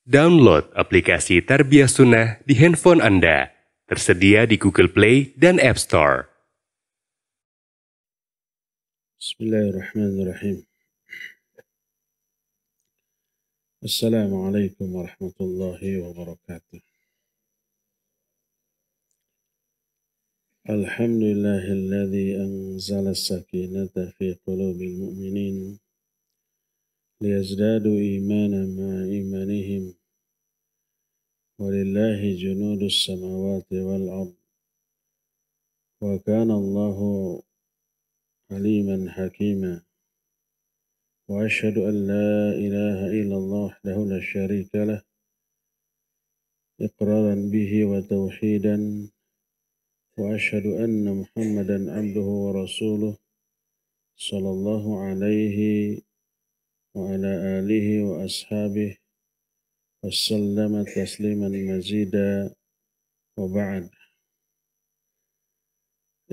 Download aplikasi Tarbiyah Sunnah di handphone Anda. Tersedia di Google Play dan App Store. Bismillahirrahmanirrahim. Assalamualaikum warahmatullahi wabarakatuh. Alhamdulillahilladzi anzala as-sakinata fi qulubil mu'minin liyazdadu imanan ma'a imanihim. Walillahi junudus samawati wal ard. Wa kana Allahu aliman hakima. Wa ashhadu an la ilaha illallah wahdahu la syarika lah. Iqraran bihi wa tauhidan. وأشهد أن محمدا عبده ورسوله صلى الله عليه وعلى آله وأصحابه وسلم تسليما مزيدا وبعد.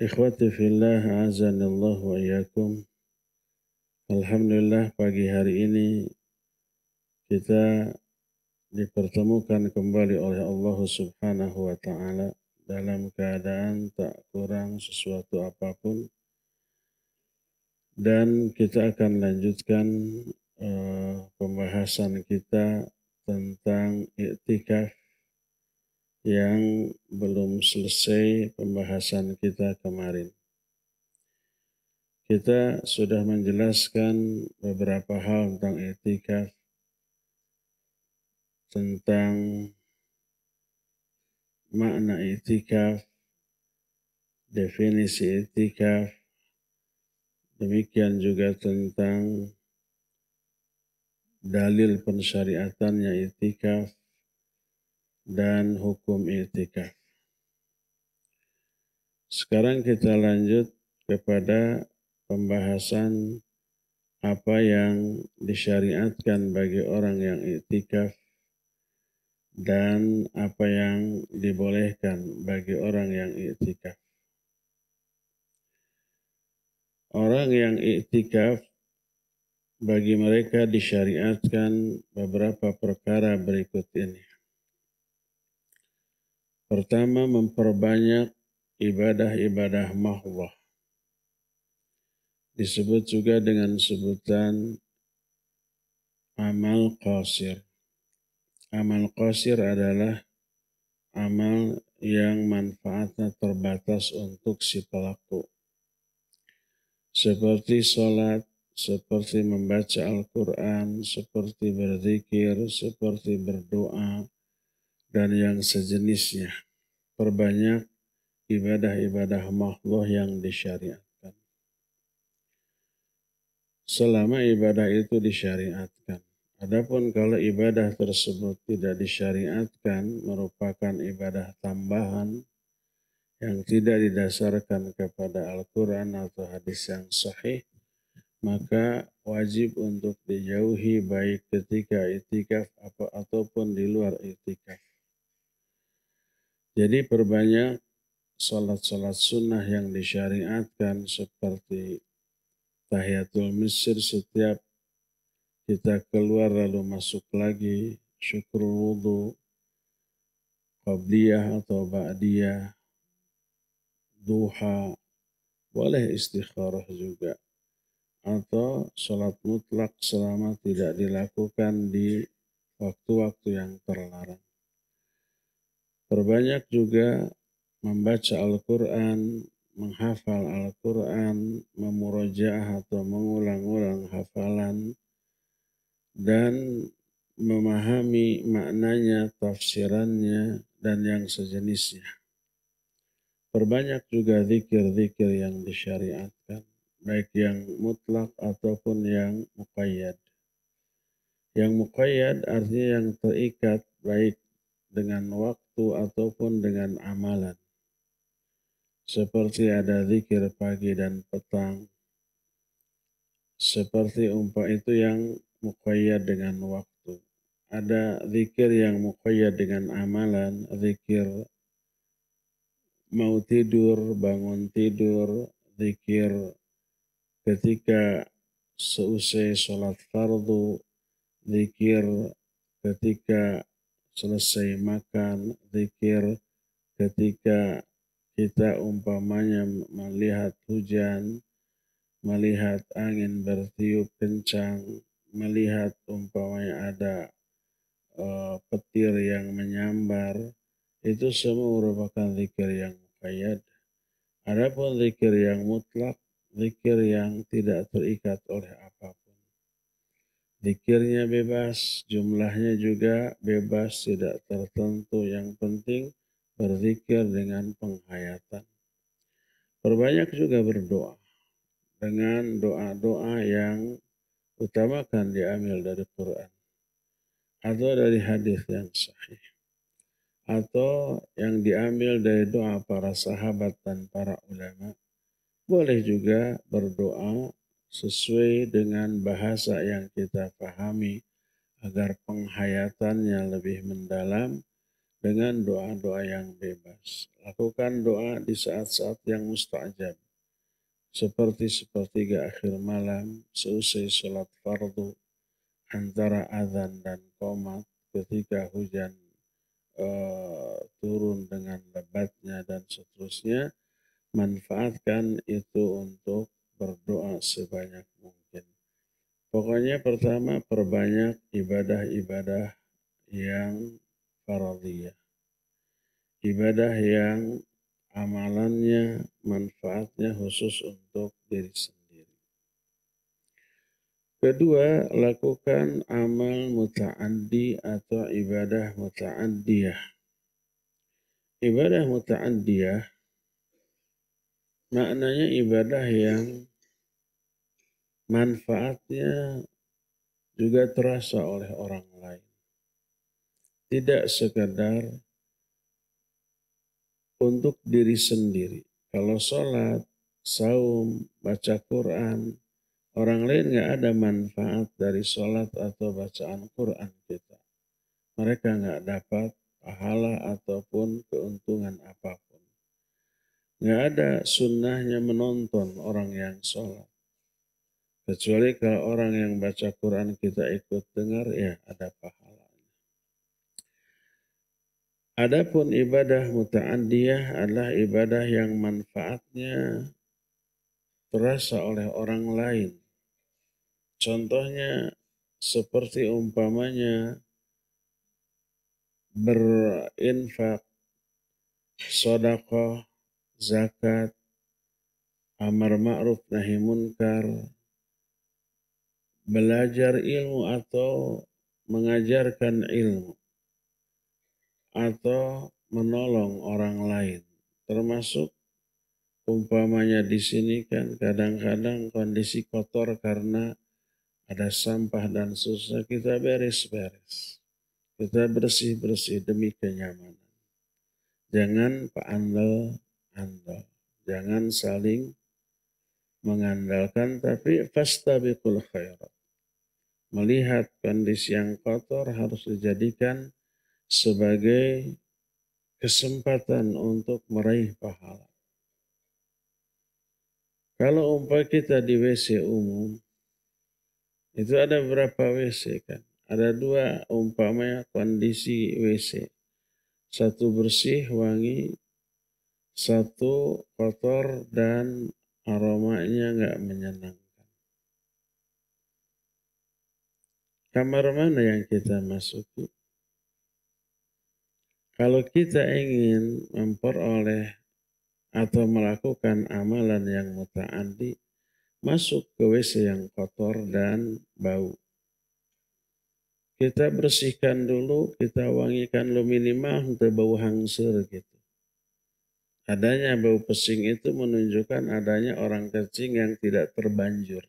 Ikhwati fillah, azanillah wa iyyakum. Alhamdulillah, pagi hari ini kita dipertemukan kembali oleh Allah Subhanahu wa taala dalam keadaan tak kurang sesuatu apapun, dan kita akan lanjutkan pembahasan kita tentang i'tikaf yang belum selesai pembahasan kita kemarin. Kita sudah menjelaskan beberapa hal tentang i'tikaf, tentang makna i'tikaf, definisi i'tikaf, demikian juga tentang dalil pensyariatannya i'tikaf dan hukum i'tikaf. Sekarang kita lanjut kepada pembahasan apa yang disyariatkan bagi orang yang i'tikaf dan apa yang dibolehkan bagi orang yang i'tikaf. Orang yang i'tikaf, bagi mereka disyariatkan beberapa perkara berikut ini. Pertama, memperbanyak ibadah-ibadah mahdhah. Disebut juga dengan sebutan amal qasir. Amal qasir adalah amal yang manfaatnya terbatas untuk si pelaku. Seperti sholat, seperti membaca Al-Quran, seperti berzikir, seperti berdoa, dan yang sejenisnya. Perbanyak ibadah-ibadah mahdhah yang disyariatkan. Selama ibadah itu disyariatkan. Adapun kalau ibadah tersebut tidak disyariatkan, merupakan ibadah tambahan yang tidak didasarkan kepada Al-Quran atau hadis yang sahih, maka wajib untuk dijauhi baik ketika i'tikaf ataupun di luar i'tikaf. Jadi perbanyak salat-salat sunnah yang disyariatkan seperti tahiyatul masjid setiap kita keluar lalu masuk lagi, syukrul wudu, qabliyah atau ba'diyah, duha, boleh istikharah juga, atau salat mutlak selama tidak dilakukan di waktu-waktu yang terlarang. Perbanyak juga membaca Al-Quran, menghafal Al-Quran, memurajaah atau mengulang-ulang hafalan, dan memahami maknanya, tafsirannya, dan yang sejenisnya. Perbanyak juga zikir-zikir yang disyariatkan, baik yang mutlak ataupun yang muqayyad. Yang muqayyad artinya yang terikat baik dengan waktu ataupun dengan amalan. Seperti ada zikir pagi dan petang. Seperti itu yang muqayyad dengan waktu. Ada zikir yang muqayyad dengan amalan, zikir mau tidur, bangun tidur, zikir ketika seusai sholat fardu, zikir ketika selesai makan, zikir ketika kita umpamanya melihat hujan, melihat angin bertiup kencang, melihat umpamanya ada petir yang menyambar, itu semua merupakan zikir yang muqayyad. Adapun zikir yang mutlak, zikir yang tidak terikat oleh apapun. Zikirnya bebas, jumlahnya juga bebas, tidak tertentu. Yang penting berzikir dengan penghayatan. Perbanyak juga berdoa dengan doa-doa yang utamakan diambil dari Quran atau dari hadis yang sahih atau yang diambil dari doa para sahabat dan para ulama. Boleh juga berdoa sesuai dengan bahasa yang kita pahami agar penghayatannya lebih mendalam dengan doa-doa yang bebas. Lakukan doa di saat-saat yang mustajab. Seperti sepertiga akhir malam, seusai sholat fardu, antara azan dan qomat, ketika hujan turun dengan lebatnya dan seterusnya, manfaatkan itu untuk berdoa sebanyak mungkin. Pokoknya pertama, perbanyak ibadah-ibadah yang faradhiyah. Ibadah yang amalannya, manfaatnya khusus untuk diri sendiri. Kedua, lakukan amal muta'addi atau ibadah muta'addiyah. Ibadah muta'addiyah maknanya ibadah yang manfaatnya juga terasa oleh orang lain. Tidak sekadar untuk diri sendiri. Kalau sholat, saum, baca Quran, orang lain nggak ada manfaat dari sholat atau bacaan Quran kita. Mereka nggak dapat pahala ataupun keuntungan apapun. Nggak ada sunnahnya menonton orang yang sholat. Kecuali kalau orang yang baca Quran kita ikut dengar, ya ada pahalanya. Adapun ibadah muta'addiyah adalah ibadah yang manfaatnya terasa oleh orang lain. Contohnya seperti umpamanya berinfak, sedekah, zakat, amar ma'ruf nahi munkar, belajar ilmu atau mengajarkan ilmu, atau menolong orang lain. Termasuk umpamanya di sini kan kadang-kadang kondisi kotor karena ada sampah dan susah, kita beres-beres. Kita bersih-bersih demi kenyamanan. Jangan andal. Jangan saling mengandalkan, tapi fastabiqul khairat. Melihat kondisi yang kotor harus dijadikan sebagai kesempatan untuk meraih pahala. Kalau umpah kita di WC umum, itu ada berapa WC kan? Ada dua umpamanya kondisi WC. Satu bersih, wangi, satu kotor dan aromanya nggak menyenangkan. Kamar mana yang kita masuki? Kalau kita ingin memperoleh atau melakukan amalan yang muta'addi, masuk ke WC yang kotor dan bau. Kita bersihkan dulu, kita wangikan lo minimal untuk bau hangsur gitu. Adanya bau pesing itu menunjukkan adanya orang kencing yang tidak terbanjur.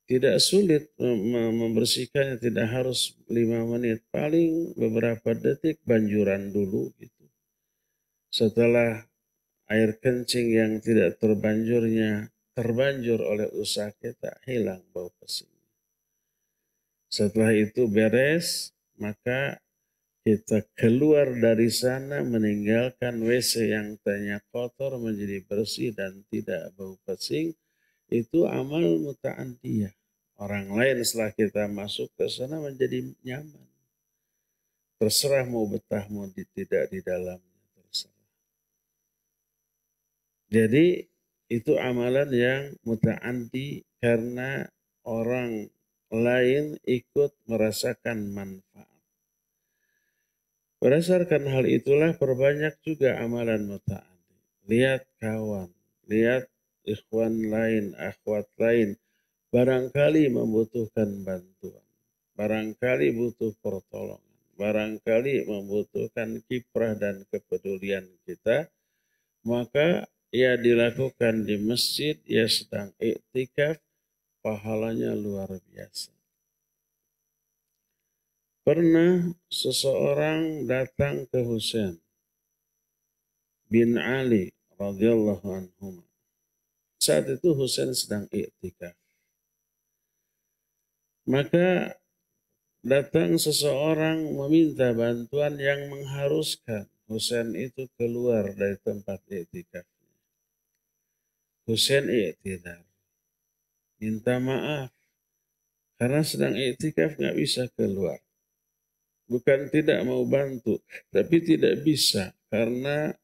Tidak sulit membersihkannya, tidak harus 5 menit. Paling beberapa detik banjuran dulu gitu. Setelah air kencing yang tidak terbanjur oleh usaha kita, hilang bau pesing. Setelah itu beres, maka kita keluar dari sana meninggalkan WC yang tadinya kotor menjadi bersih dan tidak bau pesing. Itu amal muta'addiyah. orang lain setelah kita masuk ke sana menjadi nyaman. Terserah mau betah mau tidak di dalamnya, terserah. Jadi itu amalan yang muta'addi karena orang lain ikut merasakan manfaat. Berdasarkan hal itulah perbanyak juga amalan muta'addi. Lihat kawan, lihat ikhwan lain, akhwat lain, barangkali membutuhkan bantuan, barangkali butuh pertolongan, barangkali membutuhkan kiprah dan kepedulian kita, maka ia dilakukan di masjid, ia sedang iktikaf, pahalanya luar biasa. Pernah seseorang datang ke Husain bin Ali radhiyallahu anhu. Saat itu Husain sedang iktikaf. Maka datang seseorang meminta bantuan yang mengharuskan Husain itu keluar dari tempat iktikaf. Husain iktidar, minta maaf karena sedang iktikaf nggak bisa keluar. Bukan tidak mau bantu, tapi tidak bisa karena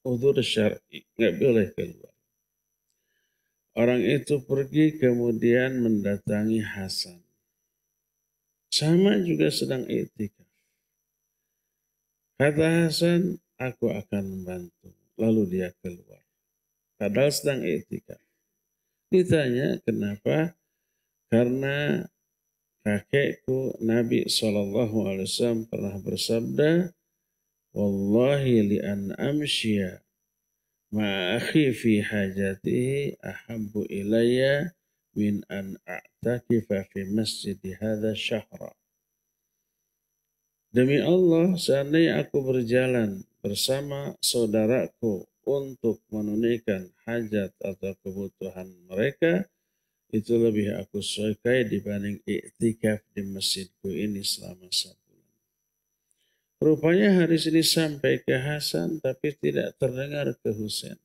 udzur syar'i, nggak boleh keluar. Orang itu pergi kemudian mendatangi Hasan. Sama juga sedang iktikaf. Kata Hasan, aku akan membantu. Lalu dia keluar. Padahal sedang iktikaf. Ditanya kenapa? Karena kakekku Nabi SAW pernah bersabda, Wallahi li an amshiya ma'akhi fi hajatihi ahabbu ilayya min an a'takifa fi masjid hadha syahra. Demi Allah, seandainya aku berjalan bersama saudaraku untuk menunaikan hajat atau kebutuhan mereka, itu lebih aku sukai dibanding iktikaf di masjidku ini selama sebulan. Rupanya hadis ini sampai ke Hasan tapi tidak terdengar ke Husain.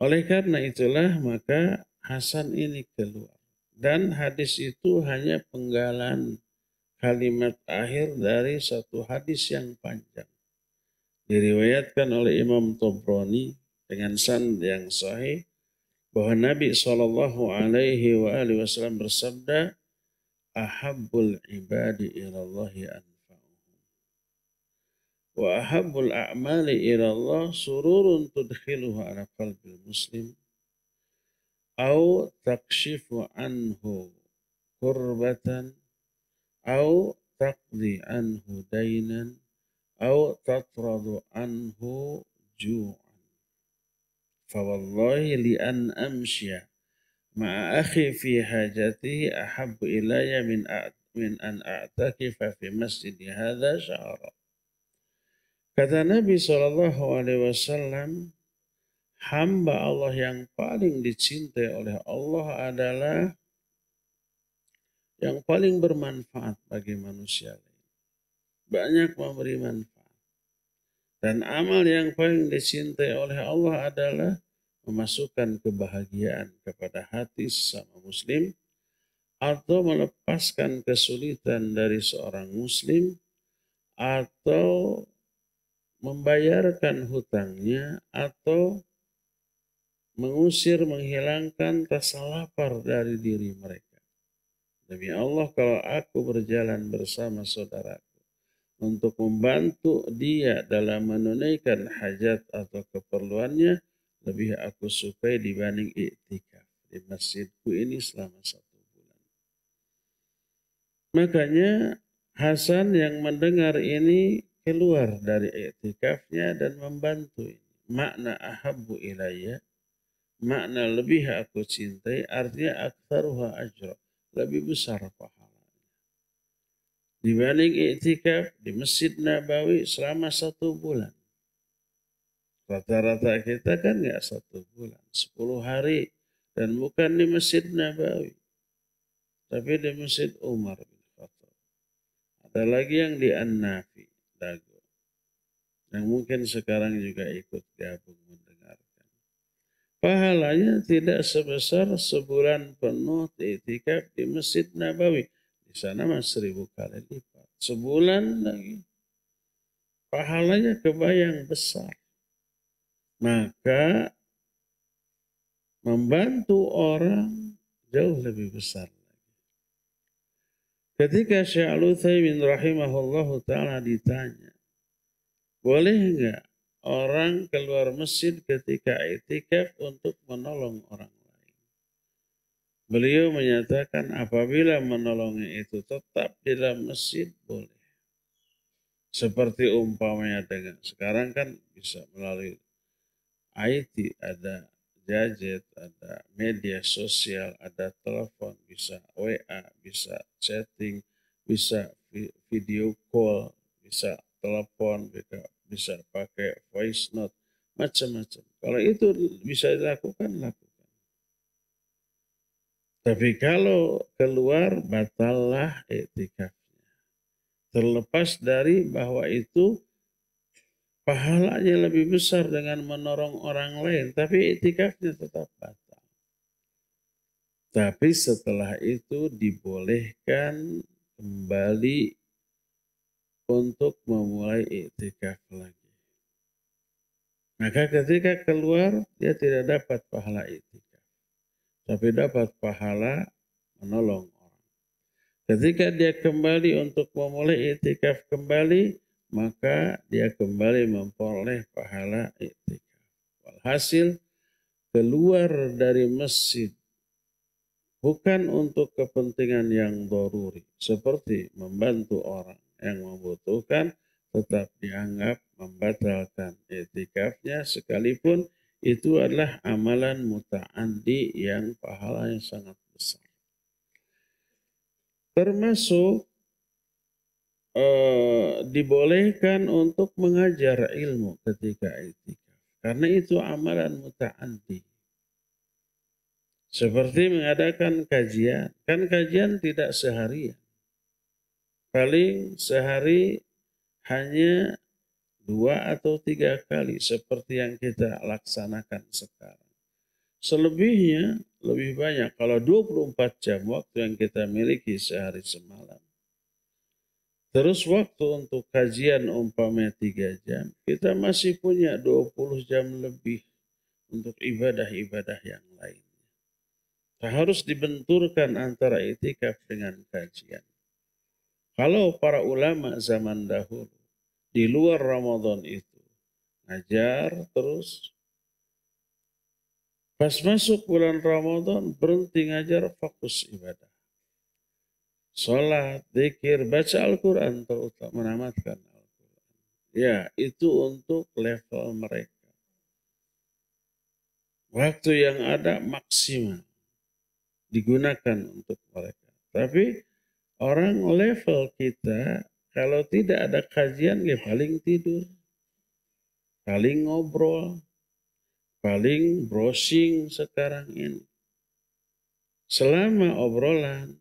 Oleh karena itulah maka Hasan ini keluar. Dan hadis itu hanya penggalan kalimat akhir dari satu hadis yang panjang. Diriwayatkan oleh Imam Tabrani dengan sanad yang sahih bahwa Nabi SAW bersabda, Ahabbul ibadi ilallahi anfa'uhum. Wa ahabbul a'mali ilallah sururun tudkhiluhu ala qalbil muslim. Au takshifu anhu kurbatan. Au taqdi anhu dainan. Au tatradu anhu ju'an. Fawallahi li an amsya ma'a akhi fi hajatihi ahabbu ilayya min an a'takifa fi masjid hadha syahra. Kata Nabi SAW, hamba Allah yang paling dicintai oleh Allah adalah yang paling bermanfaat bagi manusia lain. Banyak memberi manfaat. Dan amal yang paling dicintai oleh Allah adalah memasukkan kebahagiaan kepada hati sesama muslim atau melepaskan kesulitan dari seorang muslim atau membayarkan hutangnya atau mengusir, menghilangkan rasa lapar dari diri mereka. Demi Allah, kalau aku berjalan bersama saudaraku untuk membantu dia dalam menunaikan hajat atau keperluannya, lebih aku sukai dibanding iktikaf di masjidku ini selama 1 bulan. Makanya Hasan yang mendengar ini keluar dari iktikafnya dan membantu ini. Makna ahabbu ilayya, makna lebih aku cintai, artinya aktsaruha ajra, lebih besar pahala. Dibanding iktikaf di Masjid Nabawi selama 1 bulan. Rata-rata kita kan nggak 1 bulan, 10 hari. Dan bukan di Masjid Nabawi, tapi di Masjid Umar bin Khattab. Ada lagi yang di An-Nafi, Dago, yang mungkin sekarang juga ikut gabung mendengarkan. pahalanya tidak sebesar sebulan penuh i'tikaf di Masjid Nabawi. Di sana mah 1000 kali lipat. Sebulan lagi. Pahalanya kebayang besar. Maka membantu orang jauh lebih besar. Ketika Syekh Al-Utsaimin rahimahullahu ta'ala ditanya, boleh enggak orang keluar masjid ketika i'tikaf untuk menolong orang lain? Beliau menyatakan apabila menolongnya itu tetap di dalam masjid boleh. Seperti umpamanya dengan sekarang kan bisa melalui IT, ada gadget, ada media sosial, ada telepon, bisa WA, bisa chatting, bisa video call, bisa telepon, bisa pakai voice note, macam-macam. Kalau itu bisa dilakukan, lakukan. Tapi kalau keluar, batallah i'tikafnya. Terlepas dari bahwa itu pahalanya lebih besar dengan menolong orang lain, tapi i'tikafnya tetap batal. Tapi setelah itu dibolehkan kembali untuk memulai i'tikaf lagi. Maka ketika keluar, dia tidak dapat pahala i'tikaf, tapi dapat pahala menolong orang. Ketika dia kembali untuk memulai i'tikaf kembali, maka dia kembali memperoleh pahala i'tikaf. Walhasil, keluar dari masjid bukan untuk kepentingan yang daruri, seperti membantu orang yang membutuhkan, tetap dianggap membatalkan i'tikafnya, sekalipun itu adalah amalan muta'addi yang pahalanya sangat besar. Termasuk dibolehkan untuk mengajar ilmu ketika i'tikaf. Karena itu amalan muta'addi. Seperti mengadakan kajian. Kan kajian tidak seharian. Paling sehari hanya 2 atau 3 kali seperti yang kita laksanakan sekarang. Selebihnya lebih banyak. Kalau 24 jam waktu yang kita miliki sehari semalam. Terus waktu untuk kajian umpamanya 3 jam, kita masih punya 20 jam lebih untuk ibadah-ibadah yang lain. Harus dibenturkan antara i'tikaf dengan kajian. Kalau para ulama zaman dahulu di luar Ramadan itu ngajar terus, pas masuk bulan Ramadan berhenti ngajar, fokus ibadah. Sholat, zikir, baca Al-Quran, terutama menamatkan Al-Quran. Ya, itu untuk level mereka. Waktu yang ada maksimal digunakan untuk mereka. Tapi orang level kita, kalau tidak ada kajian, ya paling tidur, paling ngobrol, paling browsing sekarang ini. Selama obrolan,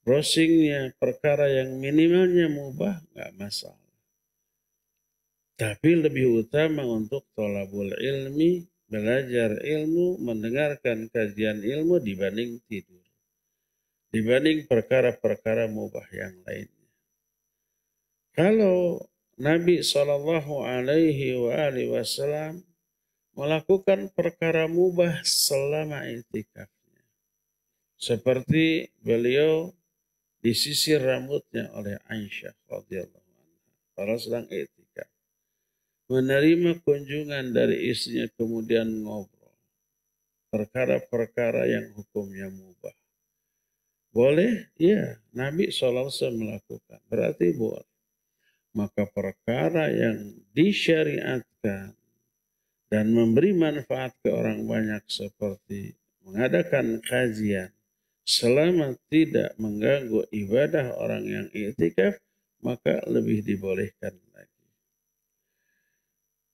browsingnya perkara yang minimalnya mubah, nggak masalah. Tapi lebih utama untuk thalabul ilmi, belajar ilmu, mendengarkan kajian ilmu dibanding tidur. Dibanding perkara-perkara mubah yang lainnya. Kalau Nabi SAW melakukan perkara mubah selama i'tikafnya. Seperti beliau disisir rambutnya oleh Aisyah radhiyallahu anha kalau sedang i'tikaf. Menerima kunjungan dari istrinya kemudian ngobrol. Perkara-perkara yang hukumnya mubah. Boleh? Ya, Nabi SAW melakukan. Berarti boleh. Maka perkara yang disyariatkan dan memberi manfaat ke orang banyak seperti mengadakan kajian, selama tidak mengganggu ibadah orang yang i'tikaf, maka lebih dibolehkan lagi.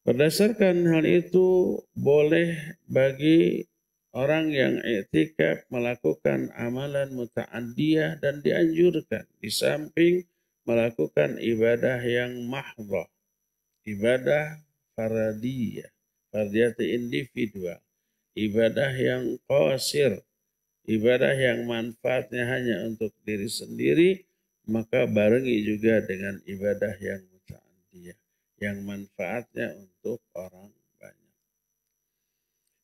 Berdasarkan hal itu, boleh bagi orang yang i'tikaf melakukan amalan muta'addiyah dan dianjurkan di samping melakukan ibadah yang mahdhah, ibadah fardiyah, fardiyah individual. ibadah yang qasir, ibadah yang manfaatnya hanya untuk diri sendiri, maka barengi juga dengan ibadah yang muta'addiyah, yang manfaatnya untuk orang banyak.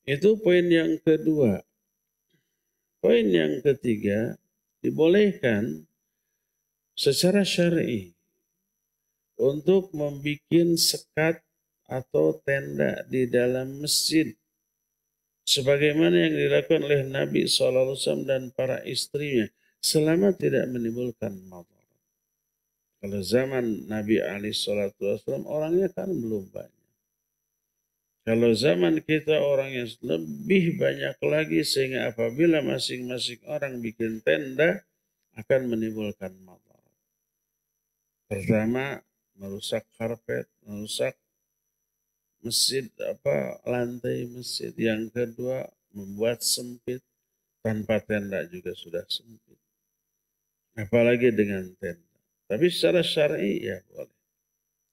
Itu poin yang kedua. Poin yang ketiga, dibolehkan secara syar'i untuk membuat sekat atau tenda di dalam masjid sebagaimana yang dilakukan oleh Nabi SAW dan para istrinya selama tidak menimbulkan madarat. Kalau zaman Nabi SAW orangnya kan belum banyak. Kalau zaman kita orangnya lebih banyak lagi sehingga apabila masing-masing orang bikin tenda akan menimbulkan madarat. Pertama, merusak karpet, merusak masjid lantai masjid. Yang kedua, membuat sempit. Tanpa tenda juga sudah sempit. Apalagi dengan tenda. Tapi secara syar'i ya boleh.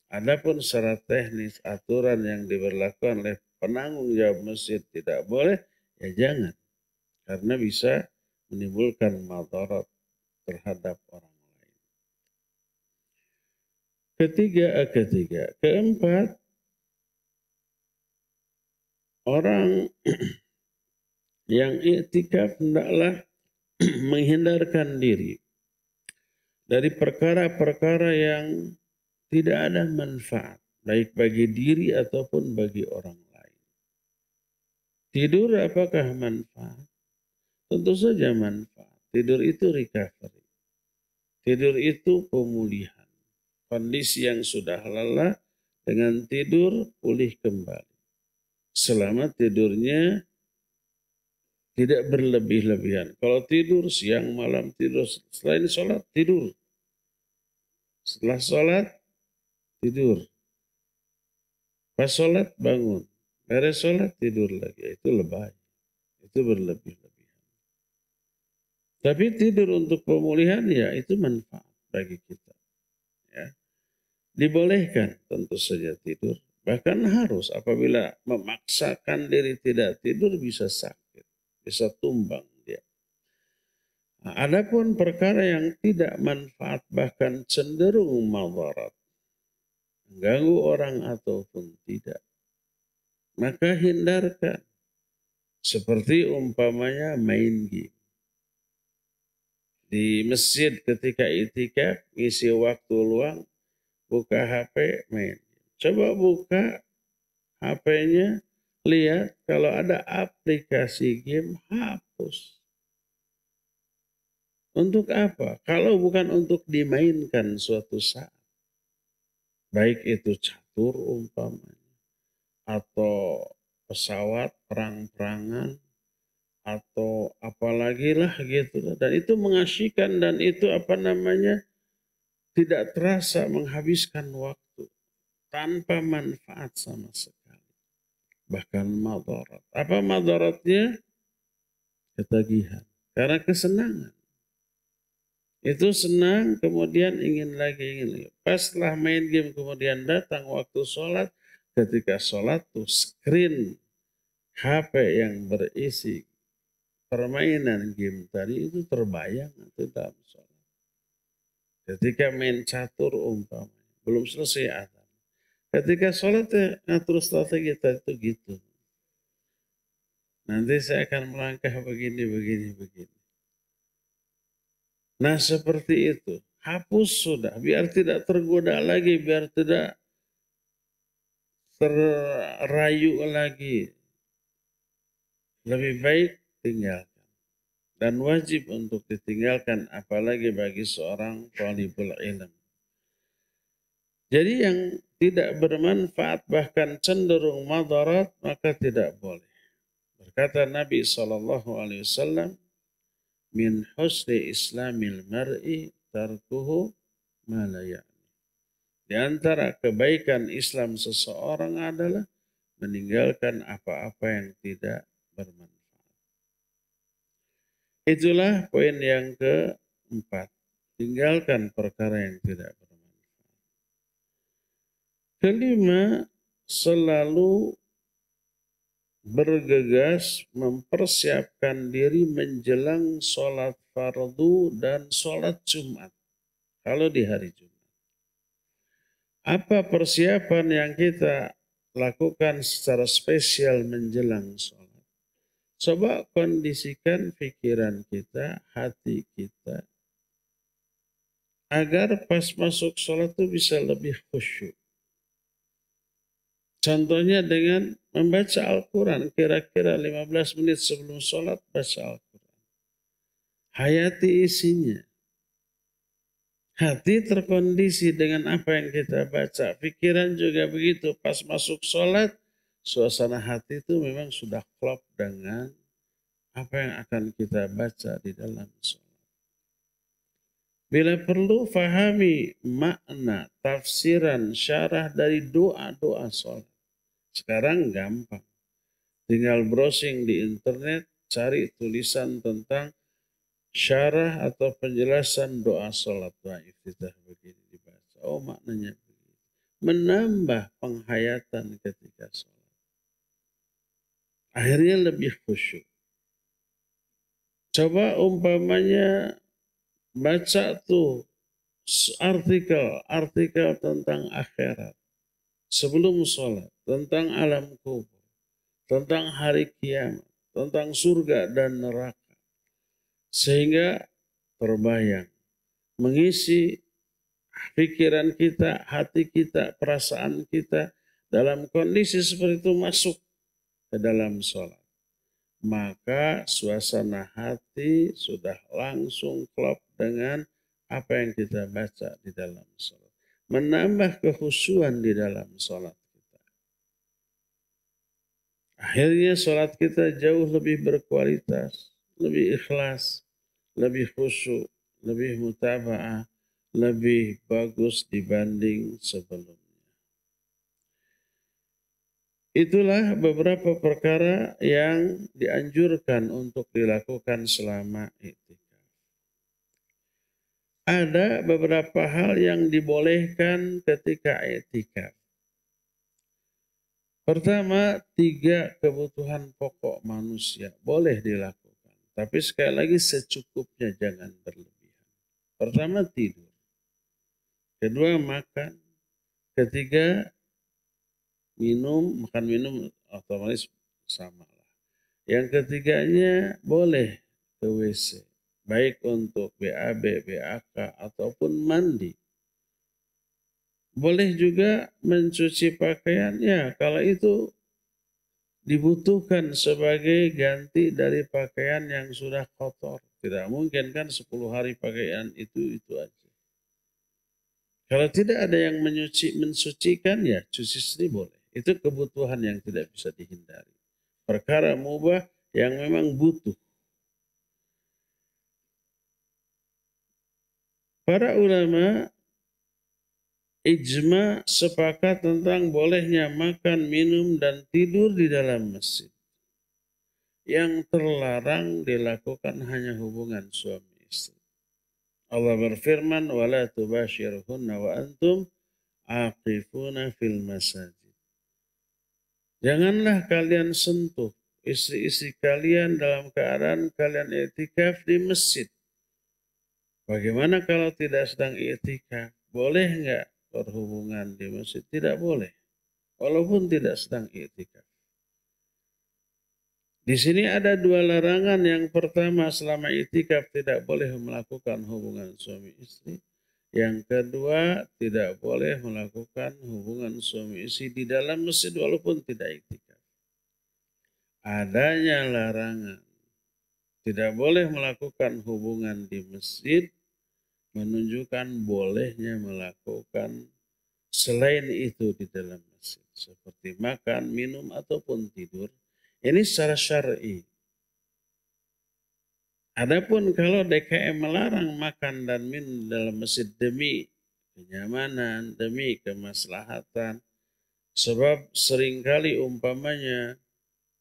Adapun secara teknis aturan yang diberlakukan oleh penanggung jawab masjid tidak boleh, ya jangan. Karena bisa menimbulkan madarat terhadap orang lain. Keempat, orang yang iktikaf hendaklah menghindarkan diri dari perkara-perkara yang tidak ada manfaat, baik bagi diri ataupun bagi orang lain. Tidur apakah manfaat? Tentu saja manfaat. Tidur itu recovery. Tidur itu pemulihan. Kondisi yang sudah lelah dengan tidur pulih kembali. Selama tidurnya tidak berlebih-lebihan. Kalau tidur siang malam tidur, selain sholat tidur. Setelah sholat tidur. Pas sholat bangun. Beres sholat tidur lagi. Itu lebay. Itu berlebih-lebihan. Tapi tidur untuk pemulihan ya itu manfaat bagi kita. Ya. Dibolehkan tentu saja tidur. Bahkan harus apabila memaksakan diri tidak tidur bisa sakit. Bisa tumbang dia. Nah, adapun perkara yang tidak manfaat bahkan cenderung madarat. Mengganggu orang ataupun tidak. Maka hindarkan. Seperti umpamanya main game. Di masjid ketika itikaf, isi waktu luang, buka HP, main. Coba buka HP-nya, lihat kalau ada aplikasi game, hapus. Untuk apa? Kalau bukan untuk dimainkan suatu saat. Baik itu catur umpamanya, atau pesawat perang-perangan, atau apalagi lah gitu. Dan itu mengasyikkan dan itu tidak terasa menghabiskan waktu tanpa manfaat sama sekali. Bahkan madarat. Apa madaratnya? Ketagihan. Karena kesenangan. Itu senang kemudian ingin lagi. Pas setelah main game kemudian datang waktu sholat. Ketika sholat tuh screen HP yang berisi permainan game tadi itu terbayang itu dalam sholat. Ketika main catur umpamanya, belum selesai adzan. Ketika sholat ya ngatur strategi itu gitu. Nanti saya akan melangkah begini. Nah seperti itu. Hapus sudah, biar tidak tergoda lagi, biar tidak terrayu lagi. Lebih baik tinggalkan. Dan wajib untuk ditinggalkan apalagi bagi seorang talibul ilm. Jadi yang tidak bermanfaat bahkan cenderung madarat maka tidak boleh. Berkata Nabi SAW, min husni islamil mar'i tarkuhu ma la ya'ni. Di antara kebaikan Islam seseorang adalah meninggalkan apa-apa yang tidak bermanfaat. Itulah poin yang keempat. Tinggalkan perkara yang tidak bermanfaat. Kelima, selalu bergegas mempersiapkan diri menjelang sholat fardu dan sholat Jumat. Kalau di hari Jumat. Apa persiapan yang kita lakukan secara spesial menjelang sholat? Coba kondisikan pikiran kita, hati kita, agar pas masuk sholat itu bisa lebih khusyuk. Contohnya dengan membaca Al-Quran, kira-kira 15 menit sebelum sholat baca Al-Quran. Hayati isinya. Hati terkondisi dengan apa yang kita baca. Pikiran juga begitu. Pas masuk sholat, suasana hati itu memang sudah klop dengan apa yang akan kita baca di dalam sholat. Bila perlu fahami makna, tafsiran, syarah dari doa-doa sholat. Sekarang gampang. Tinggal browsing di internet, cari tulisan tentang syarah atau penjelasan doa sholat. Doa iftitah begini dibaca. Oh maknanya begini. Menambah penghayatan ketika sholat. Akhirnya lebih khusyuk. Coba umpamanya baca tuh artikel tentang akhirat. Sebelum sholat. Tentang alam kubur. Tentang hari kiamat. Tentang surga dan neraka. Sehingga terbayang. Mengisi pikiran kita, hati kita, perasaan kita dalam kondisi seperti itu masuk ke dalam sholat. Maka suasana hati sudah langsung klop dengan apa yang kita baca di dalam sholat. Menambah kekhusyuan di dalam sholat kita. Akhirnya sholat kita jauh lebih berkualitas, lebih ikhlas, lebih khusyuk, lebih mutaba'ah, lebih bagus dibanding sebelumnya. Itulah beberapa perkara yang dianjurkan untuk dilakukan selama iktikaf. Ada beberapa hal yang dibolehkan ketika iktikaf. Pertama, 3 kebutuhan pokok manusia boleh dilakukan. Tapi sekali lagi secukupnya, jangan berlebihan. Pertama, tidur. Kedua, makan. Ketiga, makan minum otomatis sama lah. Yang ketiganya boleh ke WC. Baik untuk BAB, BAK, ataupun mandi. Boleh juga mencuci pakaian, ya kalau itu dibutuhkan sebagai ganti dari pakaian yang sudah kotor. Tidak mungkin kan 10 hari pakaian itu aja. Kalau tidak ada yang mensucikan, ya cuci sendiri boleh. Itu kebutuhan yang tidak bisa dihindari. Perkara mubah yang memang butuh. Para ulama ijma sepakat tentang bolehnya makan, minum, dan tidur di dalam masjid. Yang terlarang dilakukan hanya hubungan suami istri. Allah berfirman, وَلَا تُبَاشِرْهُنَّ وَأَنْتُمْ عَاقِفُونَ فِي الْمَسَاجِدِ. Janganlah kalian sentuh istri-istri kalian dalam keadaan kalian iktikaf di masjid. Bagaimana kalau tidak sedang iktikaf? Boleh enggak berhubungan di masjid? Tidak boleh. Walaupun tidak sedang iktikaf. Di sini ada 2 larangan. Yang pertama, selama iktikaf tidak boleh melakukan hubungan suami istri. Yang kedua, tidak boleh melakukan hubungan suami istri di dalam masjid walaupun tidak iktikaf. Adanya larangan. Tidak boleh melakukan hubungan di masjid menunjukkan bolehnya melakukan selain itu di dalam masjid. Seperti makan, minum, ataupun tidur. Ini secara syar'i. Adapun kalau DKM melarang makan dan minum dalam masjid demi kenyamanan, demi kemaslahatan. Sebab seringkali umpamanya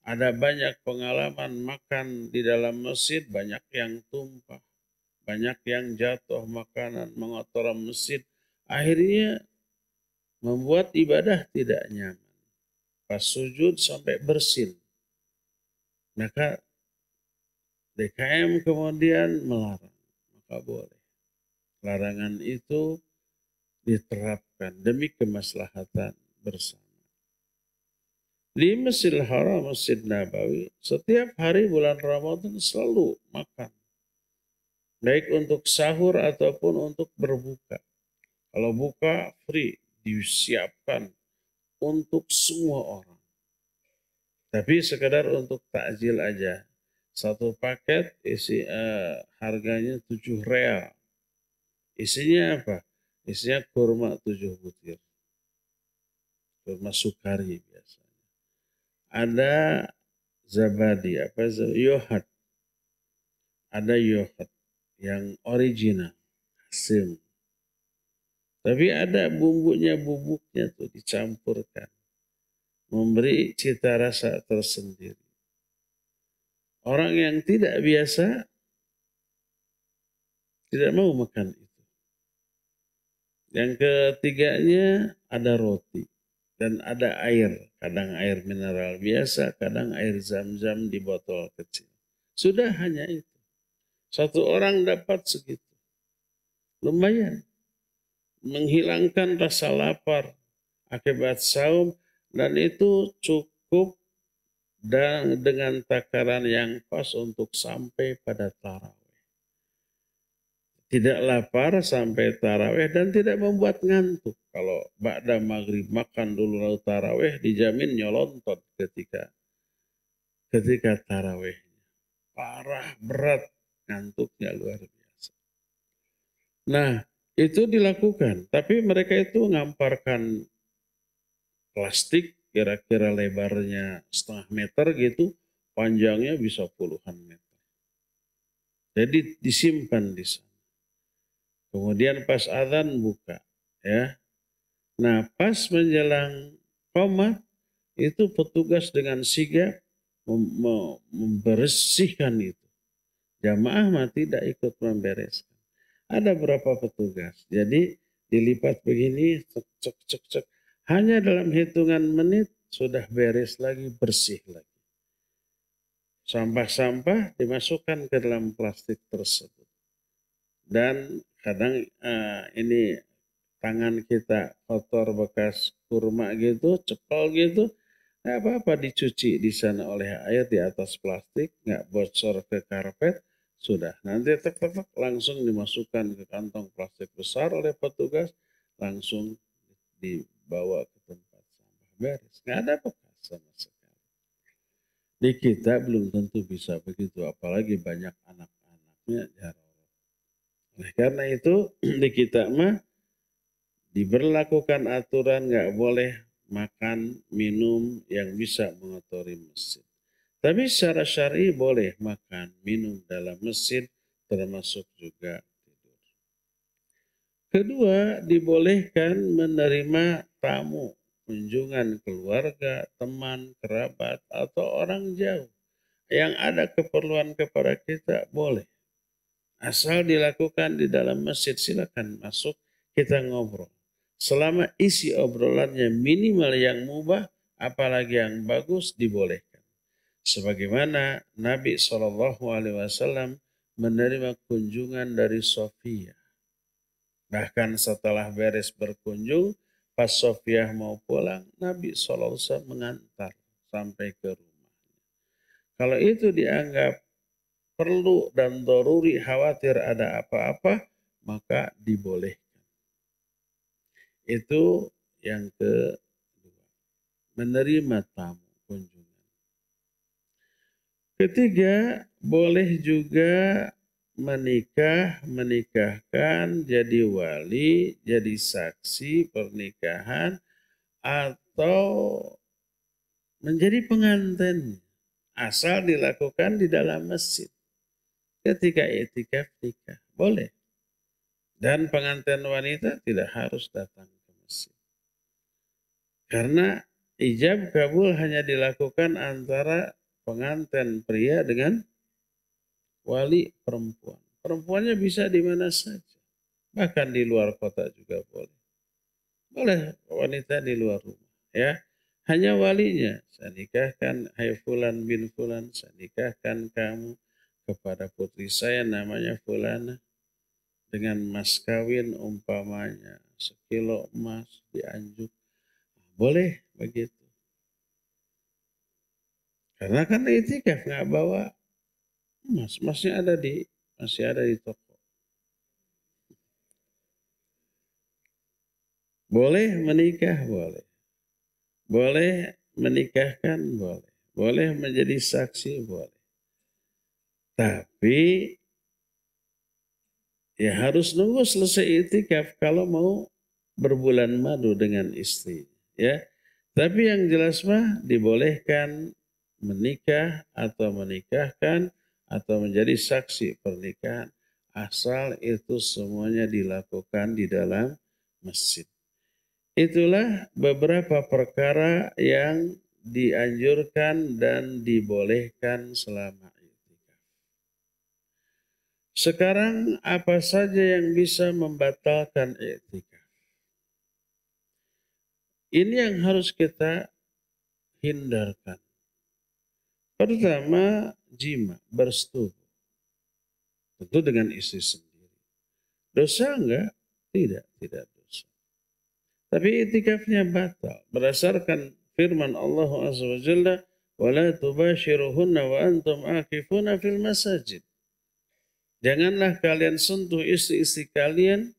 ada banyak pengalaman makan di dalam masjid, banyak yang tumpah. Banyak yang jatuh makanan, mengotori masjid. Akhirnya membuat ibadah tidak nyaman. Pas sujud sampai bersin. Maka DKM kemudian melarang, maka boleh. Larangan itu diterapkan demi kemaslahatan bersama. Di Masjidil Haram, Masjid Nabawi, setiap hari bulan Ramadan selalu makan. Baik untuk sahur ataupun untuk berbuka. Kalau buka, free, disiapkan untuk semua orang. Tapi sekedar untuk takjil aja. Satu paket isi harganya 7 real. Isinya apa? Isinya kurma 7 butir. Kurma sukari biasanya. Ada zabadi, yohat. Ada yohat yang original, asin. Tapi ada bubuknya tuh dicampurkan. Memberi cita rasa tersendiri. Orang yang tidak biasa tidak mau makan itu. Yang ketiganya ada roti dan ada air. Kadang air mineral biasa, kadang air zam-zam di botol kecil. Sudah hanya itu. Satu orang dapat segitu. Lumayan. Menghilangkan rasa lapar akibat saum dan itu cukup dan dengan takaran yang pas untuk sampai pada tarawih. Tidak lapar sampai tarawih dan tidak membuat ngantuk. Kalau ba'da maghrib makan dulu lalu tarawih dijamin nyolontot ketika tarawih. Parah, berat, ngantuknya luar biasa. Nah, itu dilakukan, tapi mereka itu ngamparkan plastik kira-kira lebarnya 0,5 meter gitu, panjangnya bisa puluhan meter. Jadi disimpan di sana. Kemudian pas adzan buka, ya. Nah, pas menjelang qomat itu petugas dengan sigap membersihkan itu. Jamaah mah tidak ikut membereskan. Ada berapa petugas. Jadi dilipat begini, cek, cek, cek, cek. Hanya dalam hitungan menit sudah beres lagi, bersih lagi. Sampah-sampah dimasukkan ke dalam plastik tersebut. Dan kadang ini tangan kita kotor bekas kurma gitu, cepol gitu, nggak apa-apa dicuci di sana oleh air di atas plastik, nggak bocor ke karpet. Sudah, nanti tek-tek langsung dimasukkan ke kantong plastik besar oleh petugas, langsung dibawa ke tempat sampah. Beres, nggak ada bekas sama sekali. Di kita belum tentu bisa begitu, apalagi banyak anak-anaknya jarang. Oleh karena itu di kita mah diberlakukan aturan nggak boleh makan, minum yang bisa mengotori masjid. Tapi secara syar'i boleh makan, minum dalam masjid, termasuk juga tidur. Kedua, dibolehkan menerima tamu, kunjungan keluarga, teman, kerabat, atau orang jauh. Yang ada keperluan kepada kita, boleh. Asal dilakukan di dalam masjid, silakan masuk, kita ngobrol. Selama isi obrolannya minimal yang mubah, apalagi yang bagus, dibolehkan. Sebagaimana Nabi SAW menerima kunjungan dari Sofia. Bahkan setelah beres berkunjung, pas Sofia mau pulang, Nabi SAW mengantar sampai ke rumahnya. Kalau itu dianggap perlu dan doruri, khawatir ada apa-apa, maka dibolehkan. Itu yang kedua, menerima tamu kunjungan. Ketiga, boleh juga menikahkan, jadi wali, jadi saksi pernikahan, atau menjadi pengantin. Asal dilakukan di dalam masjid. Ketika i'tikaf nikah, boleh. Dan pengantin wanita tidak harus datang ke masjid. Karena ijab kabul hanya dilakukan antara pengantin pria dengan wali perempuan. Perempuannya bisa di mana saja. Bahkan di luar kota juga boleh. Boleh wanita di luar rumah. Ya. Hanya walinya. Saya nikahkan, hai fulan bin fulan, saya nikahkan kamu kepada putri saya namanya fulana dengan mas kawin umpamanya 1 kilo emas dianjuk. Boleh begitu. Karena kan itikaf nggak bawa emas, masih ada di toko. Boleh menikah, boleh. Boleh menikahkan, boleh. Boleh menjadi saksi, boleh. Tapi ya harus nunggu selesai itikaf kalau mau berbulan madu dengan istri. Ya, tapi yang jelas mah dibolehkan menikah atau menikahkan atau menjadi saksi pernikahan asal itu semuanya dilakukan di dalam masjid. Itulah beberapa perkara yang dianjurkan dan dibolehkan selama itikaf. Sekarang apa saja yang bisa membatalkan itikaf? Ini yang harus kita hindarkan. Pertama, jima, bersetubuh. Tentu dengan istri sendiri. Dosa enggak? Tidak dosa. Tapi itikafnya batal. Berdasarkan firman Allah Azza wa Jalla, وَلَا تُبَاشِرُهُنَّ وَأَنْتُمْ عَاكِفُونَ فِي الْمَسَاجِدِ. Janganlah kalian sentuh istri-istri kalian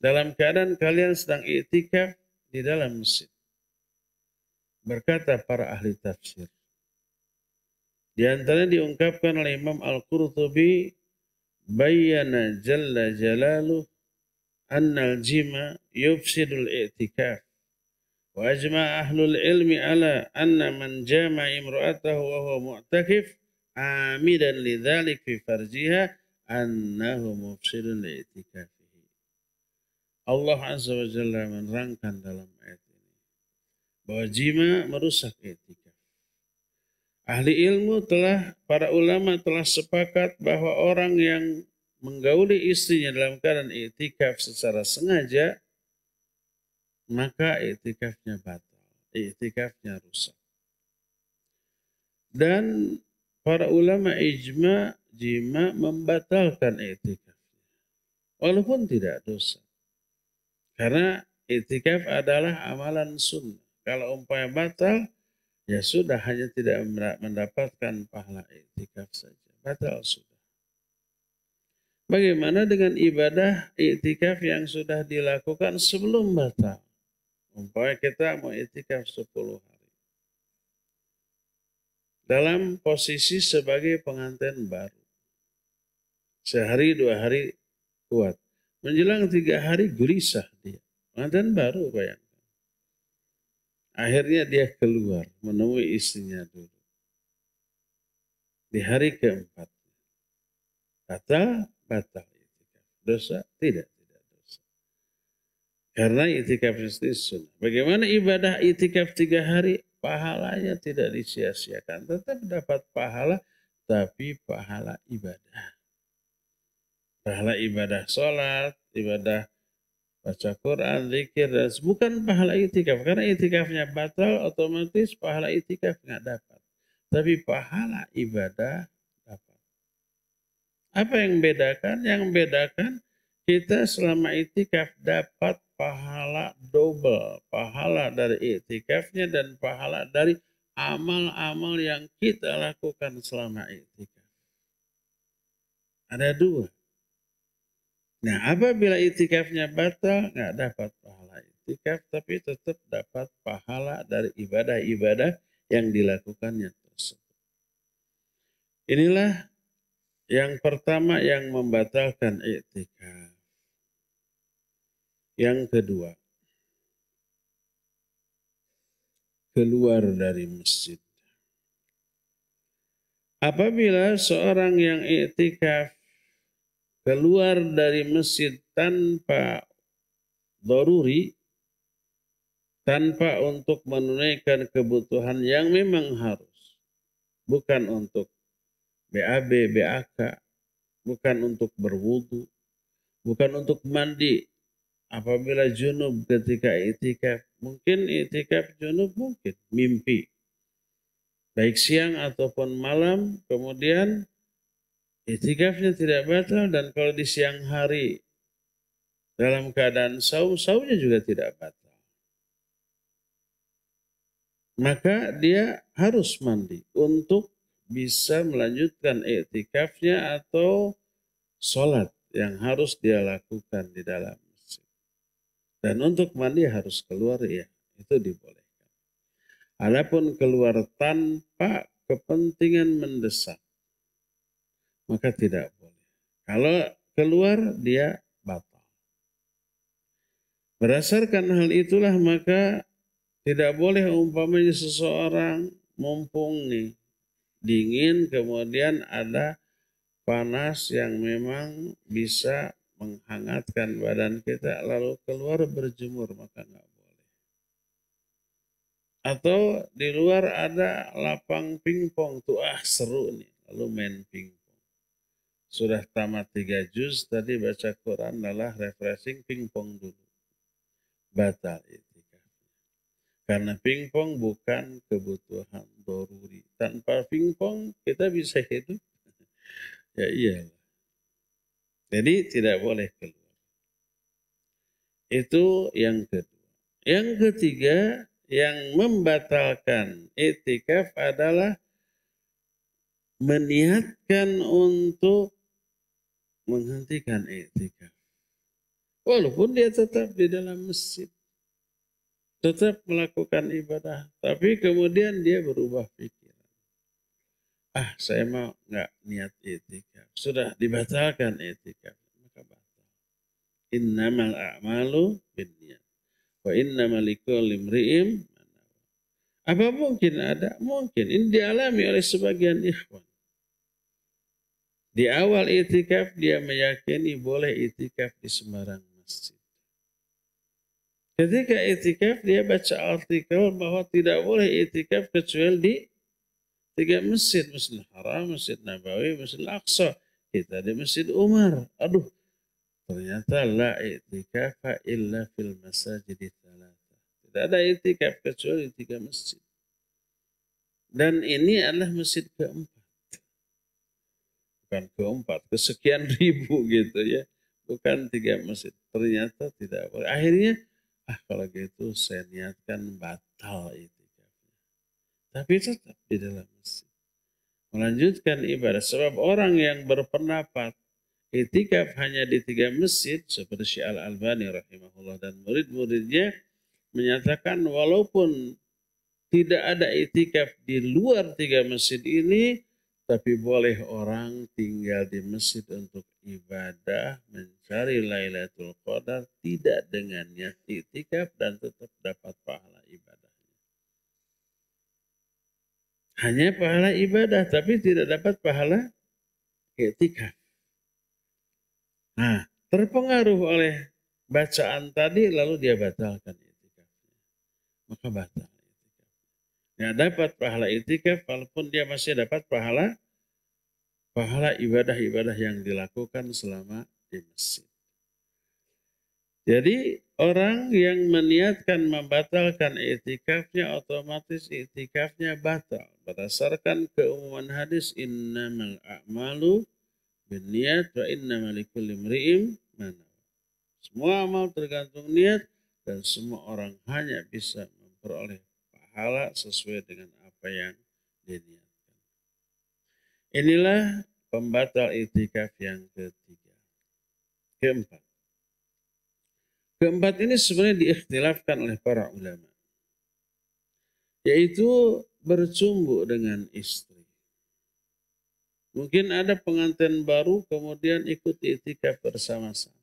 dalam keadaan kalian sedang iktikaf di dalam masjid. Berkata para ahli tafsir. Di antaranya diungkapkan oleh Imam Al-Qurtubi, bayyana jalla jalaluh annal jima yufsidul i'tikaf. Wa ajma ahlul ilmi ala anna man jama imra'atahu wa huwa mu'takif amidan lidzalik fi farjiha annahu mufsidun li'tikafihi. Allah Azza wa Jalla menerangkan dalam ayat ini bahwa jima merusak i'tikaf. Ahli ilmu para ulama telah sepakat bahwa orang yang menggauli istrinya dalam keadaan i'tikaf secara sengaja, maka i'tikafnya batal, i'tikafnya rusak. Dan para ulama jima membatalkan i'tikafnya, walaupun tidak dosa. Karena i'tikaf adalah amalan sunnah. Kalau umpamanya batal, ya sudah, hanya tidak mendapatkan pahala i'tikaf saja. Batal sudah. Bagaimana dengan ibadah i'tikaf yang sudah dilakukan sebelum batal? Umpamanya kita mau i'tikaf 10 hari. Dalam posisi sebagai pengantin baru. Sehari 2 hari kuat. Menjelang 3 hari gelisah dia. Pengantin baru bayangkan. Akhirnya dia keluar menemui istrinya dulu. Di hari keempat. Batal. Dosa? Tidak dosa. Karena itikaf itu sunnah. Bagaimana ibadah itikaf 3 hari? Pahalanya tidak disia-siakan. Tetap dapat pahala, tapi pahala ibadah. Pahala ibadah sholat, ibadah baca Quran, zikir, dan bukan pahala itikaf. Karena itikafnya batal, otomatis pahala itikaf nggak dapat. Tapi pahala ibadah dapat. Apa yang membedakan? Yang membedakan kita selama itikaf dapat pahala double. Pahala dari itikafnya dan pahala dari amal-amal yang kita lakukan selama itikaf. Ada 2. Nah, apabila itikafnya batal, nggak dapat pahala itikaf, tapi tetap dapat pahala dari ibadah-ibadah yang dilakukannya tersebut. Inilah yang pertama yang membatalkan i'tikaf. Yang kedua, keluar dari masjid. Apabila seorang yang i'tikaf keluar dari masjid tanpa daruri, tanpa untuk menunaikan kebutuhan yang memang harus. Bukan untuk BAB, BAK, bukan untuk berwudu, bukan untuk mandi apabila junub ketika itikaf, mungkin itikaf junub, mungkin mimpi, baik siang ataupun malam, kemudian itikafnya tidak batal, dan kalau di siang hari dalam keadaan saum, saumnya juga tidak batal. Maka dia harus mandi untuk bisa melanjutkan iktikafnya atau sholat yang harus dia lakukan di dalam masjid. Dan untuk mandi harus keluar, ya, itu dibolehkan. Adapun keluar tanpa kepentingan mendesak, maka tidak boleh. Kalau keluar, dia batal. Berdasarkan hal itulah maka tidak boleh umpamanya seseorang mumpung nih dingin, kemudian ada panas yang memang bisa menghangatkan badan kita, lalu keluar berjemur, maka nggak boleh. Atau di luar ada lapang pingpong, tuh seru nih, lalu main pingpong. Sudah tamat 3 juz, tadi baca Quran, adalah refreshing, pingpong dulu. Batal itikaf. Karena pingpong bukan kebutuhan doruri. Tanpa pingpong kita bisa hidup. Ya iya. Jadi tidak boleh keluar. Itu yang kedua. Yang ketiga, yang membatalkan itikaf adalah meniatkan untuk menghentikan itikaf. Walaupun dia tetap di dalam masjid, tetap melakukan ibadah, tapi kemudian dia berubah pikiran. Saya mau nggak niat itikaf. Sudah dibatalkan itikaf, maka batal. Innamal a'malu binniyat. Wa innamal likulli imri'in. Apa mungkin ada? Mungkin. Ini dialami oleh sebagian ikhwan. Di awal itikaf dia meyakini boleh itikaf di sembarang masjid. Ketika itikaf dia baca artikel bahwa tidak boleh itikaf kecuali di 3 masjid. Masjid Haram, Masjid Nabawi, Masjid Al-Aqsa. Kita di Masjid Umar. Aduh, ternyata la i'tikafa illa fil masajid thalatha. Tidak ada itikaf kecuali 3 masjid. Dan ini adalah masjid keempat. Bukan keempat, kesekian ribu gitu ya. Bukan 3 masjid. Ternyata tidak boleh. Akhirnya, kalau gitu saya niatkan batal itikafnya. Tapi tetap di dalam masjid. Melanjutkan ibadah. Sebab orang yang berpendapat itikaf hanya di 3 masjid seperti Syekh Al-Albani rahimahullah dan murid-muridnya menyatakan walaupun tidak ada itikaf di luar 3 masjid ini, tapi boleh orang tinggal di masjid untuk ibadah, mencari Lailatul Qadar tidak dengan niat itikaf dan tetap dapat pahala ibadah. Hanya pahala ibadah tapi tidak dapat pahala itikaf. Nah, terpengaruh oleh bacaan tadi lalu dia batalkan itikafnya. Maka batal itikaf. Ya, dapat pahala itikaf walaupun dia masih dapat pahala ibadah-ibadah yang dilakukan selama di masjid. Jadi orang yang meniatkan membatalkan itikafnya otomatis itikafnya batal. Berdasarkan keumuman hadis innamal a'malu binniyat wa innamal likulli imri'in ma nawa. Semua amal tergantung niat dan semua orang hanya bisa memperoleh pahala sesuai dengan apa yang diniatkan. Inilah pembatal itikaf yang ketiga. Keempat ini sebenarnya diikhtilafkan oleh para ulama. Yaitu bercumbu dengan istri. Mungkin ada pengantin baru kemudian ikut iktikaf bersama-sama.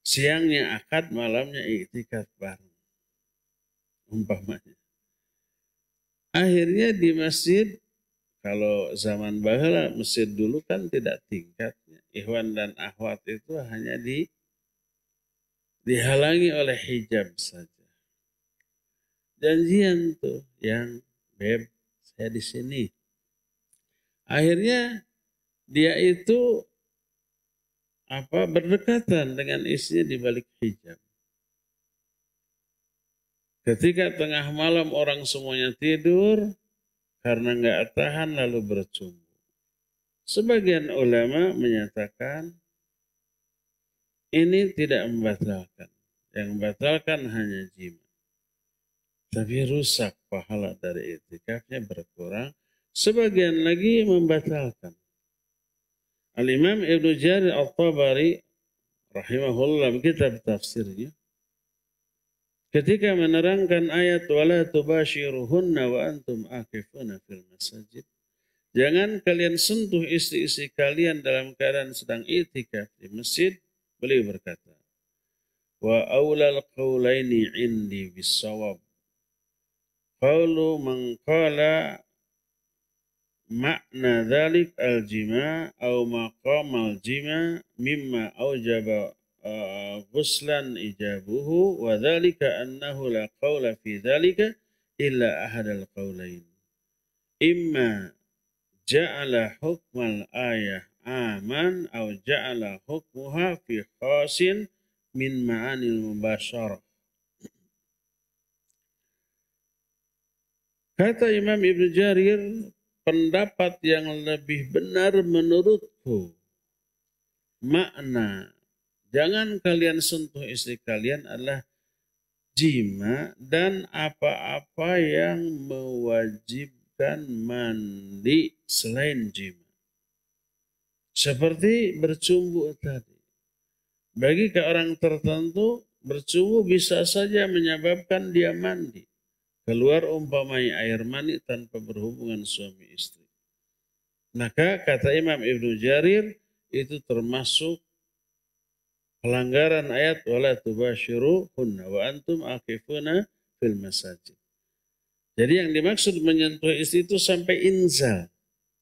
Siangnya akad, malamnya iktikaf bareng. Umpamanya. Akhirnya di masjid, kalau zaman bahala masjid dulu kan tidak tingkatnya. Ikhwan dan akhwat itu hanya dihalangi oleh hijab saja. Janjian tuh yang beb saya di sini. Akhirnya dia itu berdekatan dengan istrinya di balik hijab. Ketika tengah malam orang semuanya tidur, karena nggak tahan lalu bercumbu. Sebagian ulama menyatakan ini tidak membatalkan. Yang membatalkan hanya jima. Tapi rusak pahala dari iktikafnya berkurang. Sebagian lagi membatalkan. Al-Imam Ibnu Jarir At-Tabari rahimahullah kitab tafsirnya ketika menerangkan ayat wala tubashiruhunna wa antum akifuna fil masajid. Jangan kalian sentuh istri-istri kalian dalam keadaan sedang i'tikaf di masjid. Beliau berkata, wa aulal qawlaini indi bisawab. Qawlu man qala makna dhalik al-jima' au maqam al-jima' mimma aujaba ghuslan ijabuhu wa dhalika annahu la qawla fi dhalika illa ahad al-qawlain. Imma ja'ala hukmal ayah aman au ja'ala hukmuha fi khasin min ma'anil mubasyarah. Kata Imam Ibnu Jarir, pendapat yang lebih benar menurutku, makna jangan kalian sentuh istri kalian adalah jima dan apa-apa yang mewajibkan mandi selain jima. Seperti bercumbu tadi. Bagi ke orang tertentu, bercumbu bisa saja menyebabkan dia mandi. Keluar umpamai air mani tanpa berhubungan suami istri. Maka kata Imam Ibnu Jarir, itu termasuk pelanggaran ayat wala tubashiruhunna wa antum akifuna fil masajid. Jadi yang dimaksud menyentuh istri itu sampai inzal,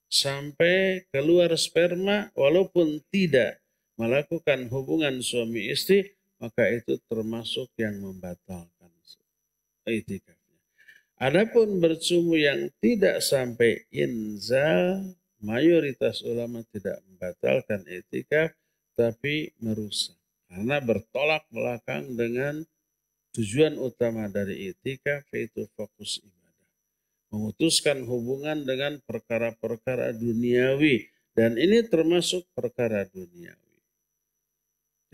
sampai keluar sperma walaupun tidak melakukan hubungan suami istri, maka itu termasuk yang membatalkan i'tikafnya. Adapun bercumbu yang tidak sampai inzal, mayoritas ulama tidak membatalkan i'tikaf, tapi merusak. Karena bertolak belakang dengan tujuan utama dari i'tikaf, yaitu fokus ibadah. Memutuskan hubungan dengan perkara-perkara duniawi. Dan ini termasuk perkara duniawi.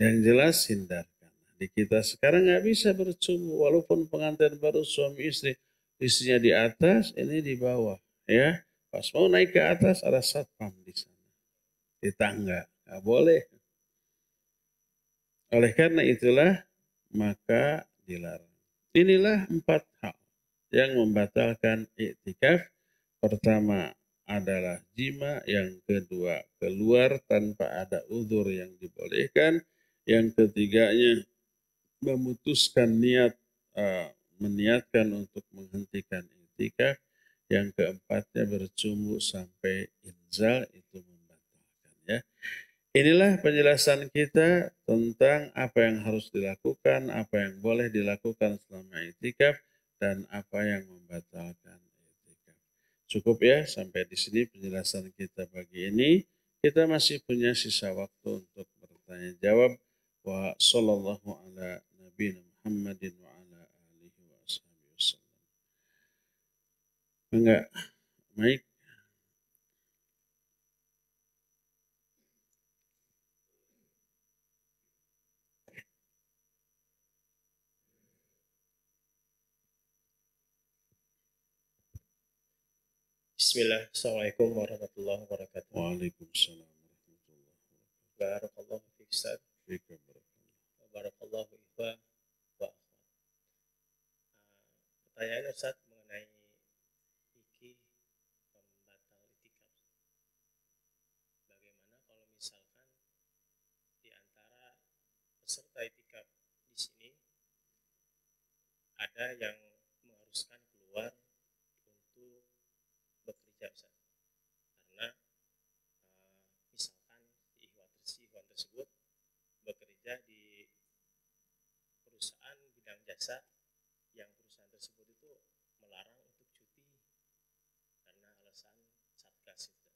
Yang jelas hindarkan. Di kita sekarang nggak bisa bercumbu, walaupun pengantin baru suami istri. Istrinya di atas, ini di bawah. Ya, pas mau naik ke atas ada satpam di sana. Di tangga. Nggak boleh. Oleh karena itulah, maka dilarang. Inilah 4 hal yang membatalkan i'tikaf. Pertama adalah jima, yang kedua keluar tanpa ada uzur yang dibolehkan, yang ketiganya memutuskan meniatkan untuk menghentikan i'tikaf, yang keempatnya bercumbu sampai inzal, itu membatalkan ya. Inilah penjelasan kita tentang apa yang harus dilakukan, apa yang boleh dilakukan selama i'tikaf, dan apa yang membatalkan i'tikaf. Cukup ya sampai di sini penjelasan kita pagi ini. Kita masih punya sisa waktu untuk bertanya jawab. Wa sallallahu ala nabiyina Muhammadin wa ala alihi wa ashabihi wasallam. Enggak, Mike. Bismillah. Assalamualaikum warahmatullahi wabarakatuh. Waalaikumsalam warahmatullahi wabarakatuh. Barakallahu fiik Ustaz. Fiikum barakallah. Barakallahu ikhwan wa akhwat. Pertanyaan Ustaz mengenai fikih pembatal itikaf. Bagaimana kalau misalkan di antara peserta itikaf di sini ada yang mengharuskan keluar untuk bekerja Ustaz. Karena misalkan si ikhwan tersebut bekerja di perusahaan bidang jasa yang perusahaan tersebut itu melarang untuk cuti karena alasan satgas itu.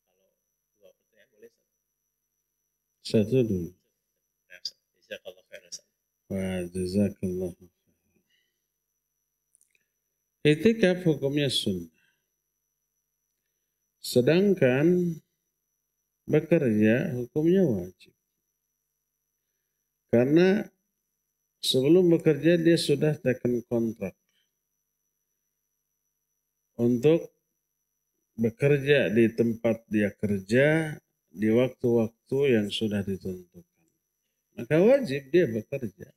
Kalau dua pertanyaan boleh Ustaz? Satu dulu. Nah, jazakallah khair. Wa jazakallah. Itikaf hukumnya sunnah. Sedangkan bekerja hukumnya wajib. Karena sebelum bekerja dia sudah tekan kontrak untuk bekerja di tempat dia kerja di waktu-waktu yang sudah ditentukan. Maka wajib dia bekerja.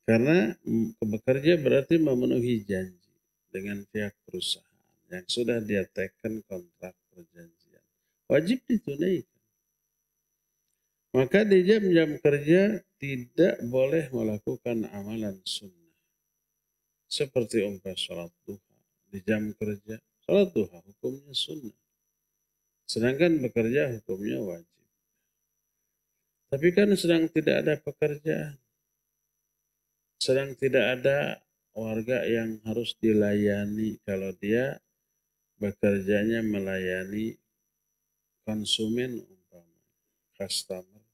Karena bekerja berarti memenuhi janji dengan pihak perusahaan yang sudah dia tekan kontrak perjanjian. Wajib ditunaikan. Maka di jam-jam kerja tidak boleh melakukan amalan sunnah. Seperti umpah sholat duha. Di jam kerja, sholat duha hukumnya sunnah. Sedangkan bekerja hukumnya wajib. Tapi kan sedang tidak ada pekerjaan. Sedang tidak ada warga yang harus dilayani kalau dia bekerjanya melayani konsumen umpama, customer.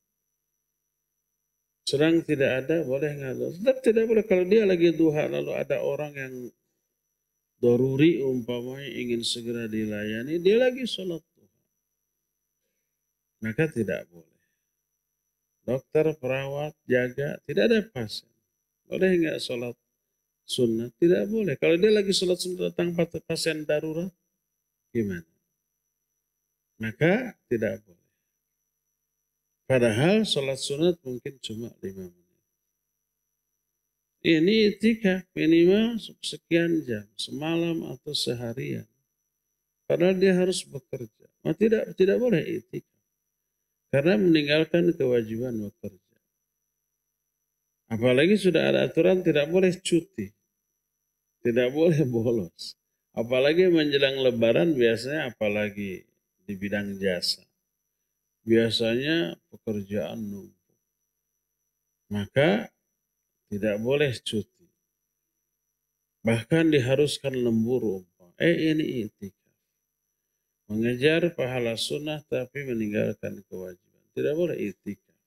Sedang tidak ada, boleh nggak? Tetap tidak boleh. Kalau dia lagi duha, lalu ada orang yang doruri umpamanya ingin segera dilayani, dia lagi sholat duha. Maka tidak boleh. Dokter, perawat, jaga, tidak ada pasien. Boleh nggak sholat sunnah? Tidak boleh. Kalau dia lagi sholat sunnah datang pasien darurat, gimana? Maka tidak boleh. Padahal sholat sunat mungkin cuma 5 menit. Ini itikaf minimal sekian jam, semalam atau seharian. Padahal dia harus bekerja. Oh, tidak boleh itikaf. Karena meninggalkan kewajiban bekerja. Apalagi sudah ada aturan tidak boleh cuti. Tidak boleh bolos. Apalagi menjelang lebaran biasanya apalagi di bidang jasa. Biasanya pekerjaan numpuk. Maka tidak boleh cuti. Bahkan diharuskan lembur umpah. Ini itikaf. Mengejar pahala sunnah tapi meninggalkan kewajiban. Tidak boleh itikaf.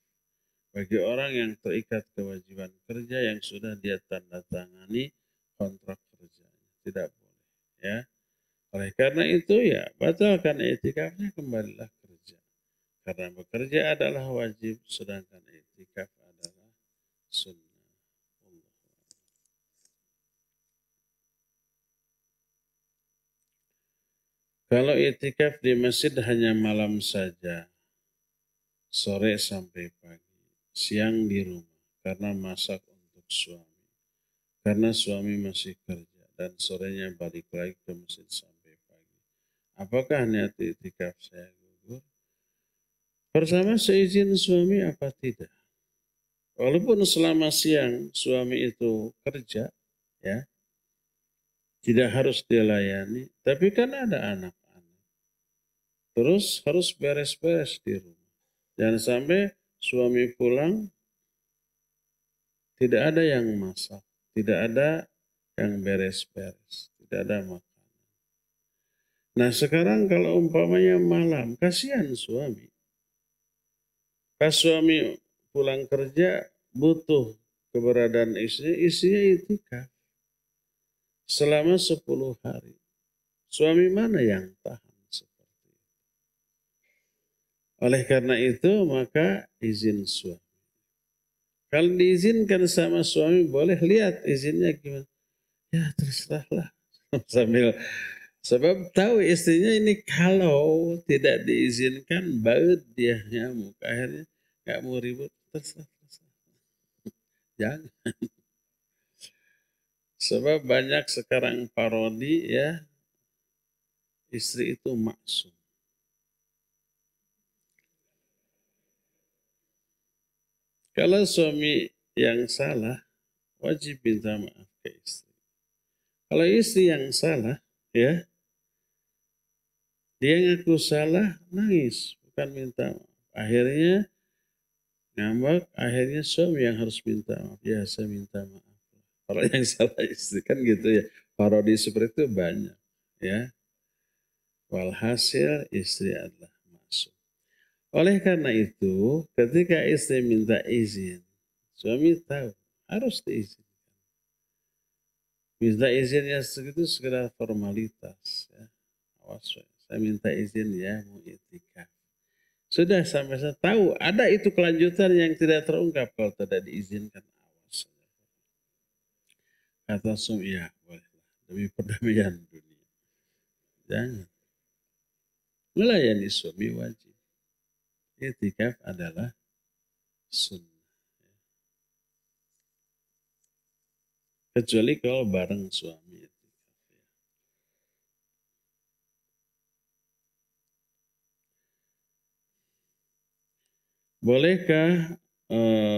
Bagi orang yang terikat kewajiban kerja yang sudah dia tanda tangani kontrak kerjanya. Tidak boleh. Ya. Oleh karena itu ya batalkan itikafnya, kembalilah kerja. Karena bekerja adalah wajib sedangkan itikaf adalah sunnah. Kalau itikaf di masjid hanya malam saja, sore sampai pagi, siang di rumah, karena masak untuk suami. Karena suami masih kerja, dan sorenya balik lagi ke masjid sampai pagi. Apakah niat itikaf saya gugur? Pertama, seizin suami apa tidak? Walaupun selama siang suami itu kerja, ya, tidak harus dilayani, tapi kan ada anak. Terus harus beres-beres di rumah. Jangan sampai suami pulang tidak ada yang masak, tidak ada yang beres-beres, tidak ada makanan. Nah sekarang kalau umpamanya malam, kasihan suami. Pas suami pulang kerja butuh keberadaan istrinya itikaf selama 10 hari. Suami mana yang tahan? Oleh karena itu maka izin suami. Kalau diizinkan sama suami boleh, lihat izinnya gimana. Ya terserahlah. Sambil sebab tahu istrinya ini kalau tidak diizinkan baut dia nyamuk. Akhirnya nggak mau ribut, terserah. Jangan. Sebab banyak sekarang parodi ya, istri itu maksum. Kalau suami yang salah, wajib minta maaf ke istri. Kalau istri yang salah, ya, dia ngaku salah, nangis, bukan minta maaf. Akhirnya ngambek, akhirnya suami yang harus minta maaf. Ya, saya minta maaf. Kalau yang salah istri, kan gitu ya. Parodi seperti itu banyak, ya. Walhasil istri adalah maksum. Oleh karena itu, ketika istri minta izin, suami tahu harus diizinkan. Minta izinnya segitu sekedar formalitas. Ya. Awas, saya minta izin ya mau iktikaf. Sudah sampai saya tahu ada itu kelanjutan yang tidak terungkap kalau tidak diizinkan. Awas. Kata suami, ya boleh. Demi perdamaian dunia. Jangan. Melayani suami wajib. Iktikaf adalah sunnah. Kecuali kalau bareng suami. Bolehkah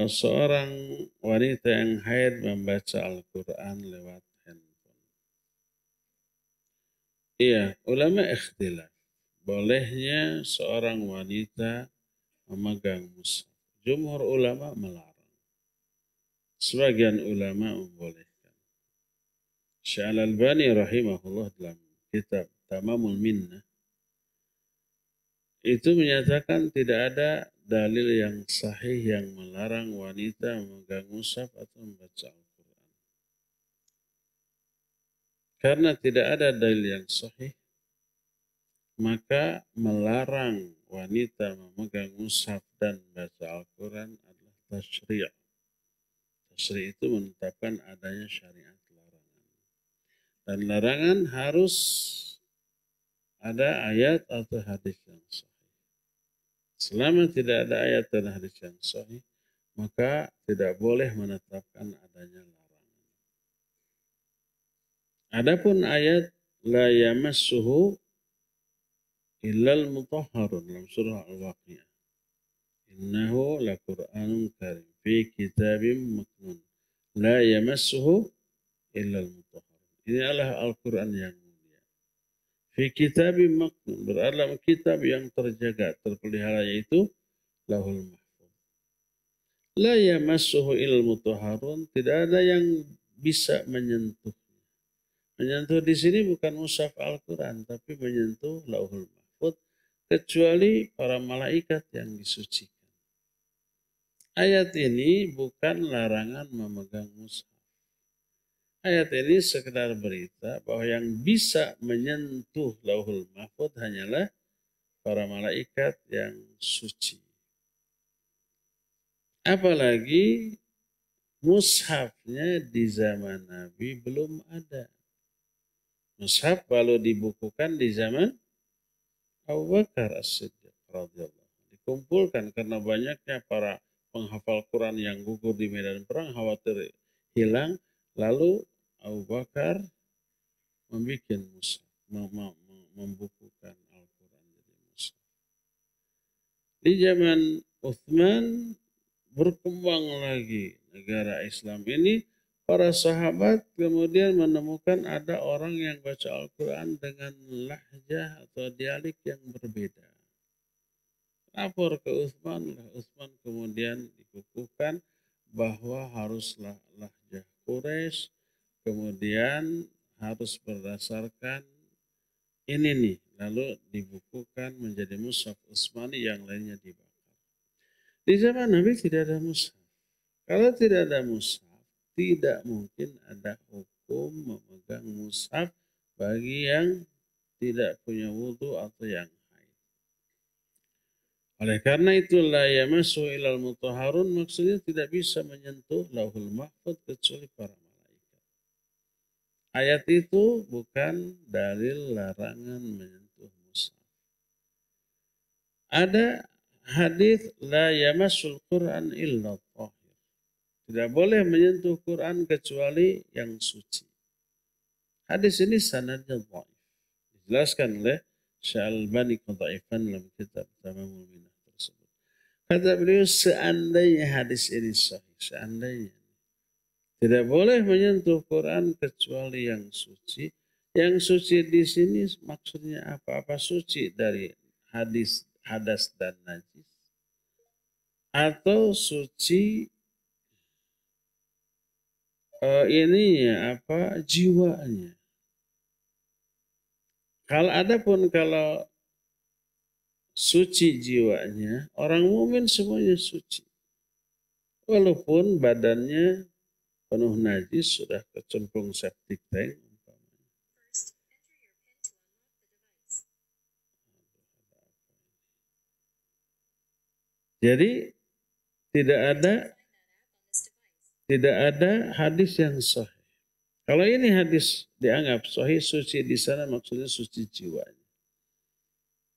seorang wanita yang haid membaca Al-Quran lewat handphone? Iya, ulama ikhtilaf. Bolehnya seorang wanita memegang mushaf. Jumhur ulama melarang. Sebagian ulama membolehkan. Syekh Al-Albani rahimahullah dalam kitab Tamamul Minnah itu menyatakan tidak ada dalil yang sahih yang melarang wanita memegang mushaf atau membaca Al-Quran. Karena tidak ada dalil yang sahih, maka melarang wanita memegang mushaf dan baca Al-Quran adalah tasyri'. Tasyri' itu menetapkan adanya syariat larangan. Dan larangan harus ada ayat atau hadis yang sahih. Selama tidak ada ayat dan hadis yang sahih, maka tidak boleh menetapkan adanya larangan. Adapun ayat la yamassuhu illal mutahharun dalam surah Al-Waqiah. Innahu laqur'anun karim fi kitabim maknun la yamassuhu illal mutahharun. Ini adalah Al-Quran yang mulia. Fi kitabim maknun beradalah kitab yang terjaga, terpelihara, yaitu Lahul Mahfuz. La yamassuhu illal mutahharun, tidak ada yang bisa menyentuh. Menyentuh di sini bukan mushaf Al-Quran, tapi menyentuh Lauhul Mahfuz, kecuali para malaikat yang disucikan. Ayat ini bukan larangan memegang mushaf. Ayat ini sekedar berita bahwa yang bisa menyentuh Lauhul Mahfuz hanyalah para malaikat yang suci. Apalagi mushafnya di zaman Nabi belum ada. Mushaf baru dibukukan di zaman Abu Bakar As-Siddiq radhiyallahu. Dikumpulkan karena banyaknya para penghafal Quran yang gugur di medan perang, khawatir hilang. Lalu Abu Bakar membuat mushaf, membukukan Al-Quran jadi mushaf. Di zaman Uthman berkembang lagi negara Islam ini. Para sahabat kemudian menemukan ada orang yang baca Al-Quran dengan lahjah atau dialek yang berbeda. Lapor ke Utsman, Utsman kemudian dikukuhkan bahwa haruslah lahjah Quraisy, kemudian harus berdasarkan ini nih, lalu dibukukan menjadi mushaf Utsmani, yang lainnya dibakar. Di zaman Nabi tidak ada mushaf. Kalau tidak ada mushaf, tidak mungkin ada hukum memegang mushaf bagi yang tidak punya wudu atau yang haid. Oleh karena itu la yamassu ilal mutahharun, maksudnya tidak bisa menyentuh Lauhul Mahfuz kecuali para malaikat. Ayat itu bukan dalil larangan menyentuh mushaf. Ada hadis la yamassul Quran illa tahir. Tidak boleh menyentuh Quran kecuali yang suci. Hadis ini sanadnya dhaif. Dijelaskan oleh Syekh Al-Albani dhaifan dalam kitab Tamamul Minnah tersebut. Kata beliau, seandainya hadis ini sahih, seandainya tidak boleh menyentuh Quran kecuali yang suci. Yang suci di sini maksudnya apa suci dari hadis, hadas dan najis, atau suci jiwanya. Kalau suci jiwanya, orang mukmin semuanya suci. Walaupun badannya penuh najis, sudah kecemplung septic tank. Jadi tidak ada hadis yang sahih. Kalau ini hadis dianggap sahih, suci di sana maksudnya suci jiwanya.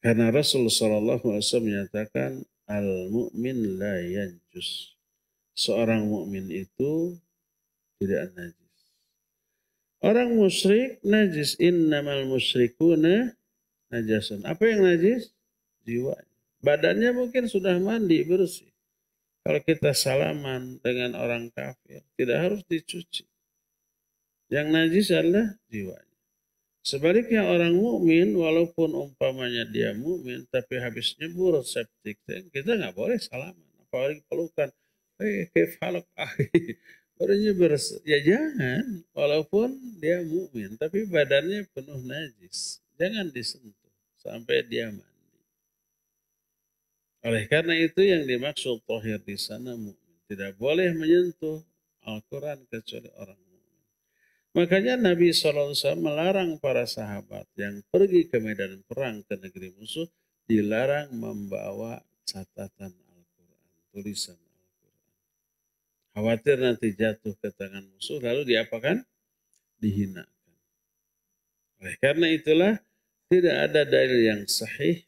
Karena Rasulullah SAW menyatakan al-mu'min la yanjus. Seorang mukmin itu tidak najis. Orang musyrik najis, innamal musyrikuna najasun. Apa yang najis? Jiwanya. Badannya mungkin sudah mandi bersih. Kalau kita salaman dengan orang kafir, tidak harus dicuci. Yang najis adalah jiwanya. Sebaliknya orang mukmin, walaupun umpamanya dia mukmin, tapi habis nyebur septic tank, kita nggak boleh salaman. Apalagi pelukan. Kefalok barunya ya jangan, walaupun dia mukmin, tapi badannya penuh najis. Jangan disentuh sampai dia mandi. Oleh karena itu yang dimaksud tahir di sana mukmin. Tidak boleh menyentuh Al-Quran kecuali orang mukmin. Makanya Nabi SAW melarang para sahabat yang pergi ke medan perang ke negeri musuh, dilarang membawa catatan Al-Quran, tulisan Al-Quran. Khawatir nanti jatuh ke tangan musuh, lalu diapakan? Dihinakan. Oleh karena itulah tidak ada dalil yang sahih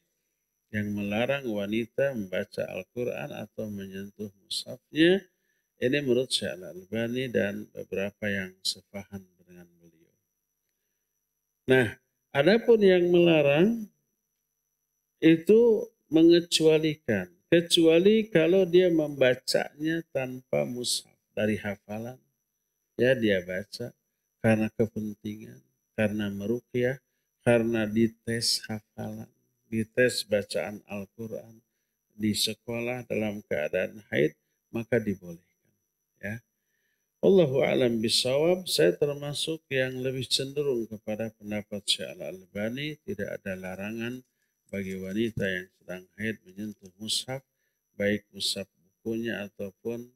yang melarang wanita membaca Al-Quran atau menyentuh mushafnya. Ini menurut Syekh Al-Albani dan beberapa yang sepaham dengan beliau. Nah, adapun yang melarang itu mengecualikan. Kecuali kalau dia membacanya tanpa mushaf dari hafalan. Ya dia baca karena kepentingan, karena meruqyah, karena dites hafalan, dites bacaan Al-Quran di sekolah dalam keadaan haid, maka dibolehkan. Ya. Allahu a'lam bishawab, saya termasuk yang lebih cenderung kepada pendapat Syekh Al-Albani, tidak ada larangan bagi wanita yang sedang haid menyentuh mushaf, baik mushaf bukunya ataupun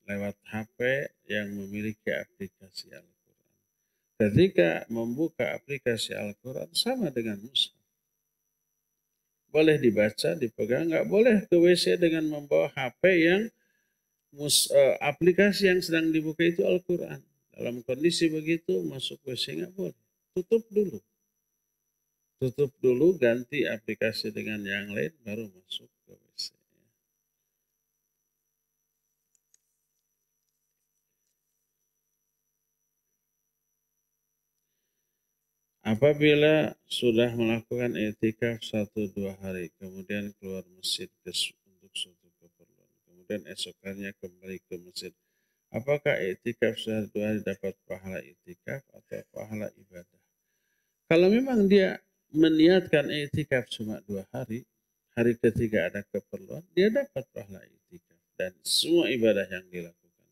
lewat HP yang memiliki aplikasi Al-Quran. Ketika membuka aplikasi Al-Quran sama dengan mushaf. Boleh dibaca, dipegang, nggak boleh ke WC dengan membawa HP yang aplikasi yang sedang dibuka itu Al-Quran. Dalam kondisi begitu masuk WC nggak boleh. Tutup dulu. Tutup dulu, ganti aplikasi dengan yang lain, baru masuk ke WC. Apabila sudah melakukan i'tikaf 1-2 hari, kemudian keluar masjid untuk suatu keperluan, kemudian esokannya kembali ke masjid, apakah i'tikaf sehari 2 hari dapat pahala i'tikaf atau pahala ibadah? Kalau memang dia meniatkan i'tikaf cuma 2 hari, hari ketiga ada keperluan, dia dapat pahala i'tikaf dan semua ibadah yang dilakukan.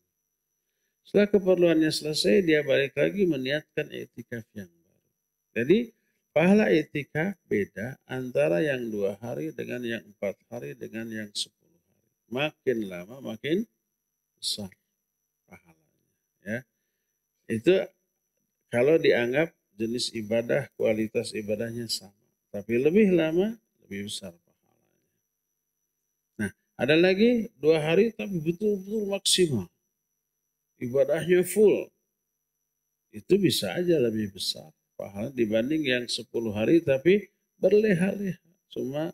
Setelah keperluannya selesai, dia balik lagi meniatkan i'tikaf yang baru. Jadi pahala i'tikaf beda antara yang 2 hari dengan yang 4 hari dengan yang 10 hari. Makin lama makin besar pahalanya. Ya. Itu kalau dianggap jenis ibadah, kualitas ibadahnya sama. Tapi lebih lama, lebih besar pahalanya. Nah, ada lagi 2 hari tapi betul-betul maksimal. Ibadahnya full. Itu bisa aja lebih besar pahala dibanding yang 10 hari tapi berleha-leha. Cuma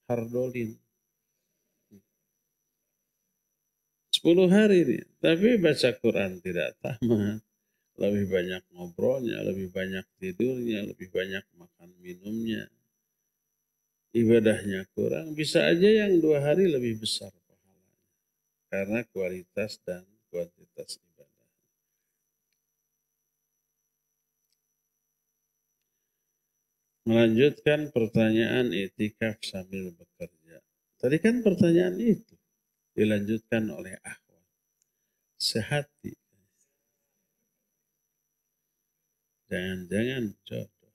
hardolin. 10 hari nih, tapi baca Quran tidak tamat. Lebih banyak ngobrolnya, lebih banyak tidurnya, lebih banyak makan minumnya. Ibadahnya kurang, bisa aja yang 2 hari lebih besar pahalanya. Karena kualitas dan kuantitas ibadah. Melanjutkan pertanyaan i'tikaf sambil bekerja. Tadi kan pertanyaan itu dilanjutkan oleh akhwat. Sehati. Jangan-jangan jodoh.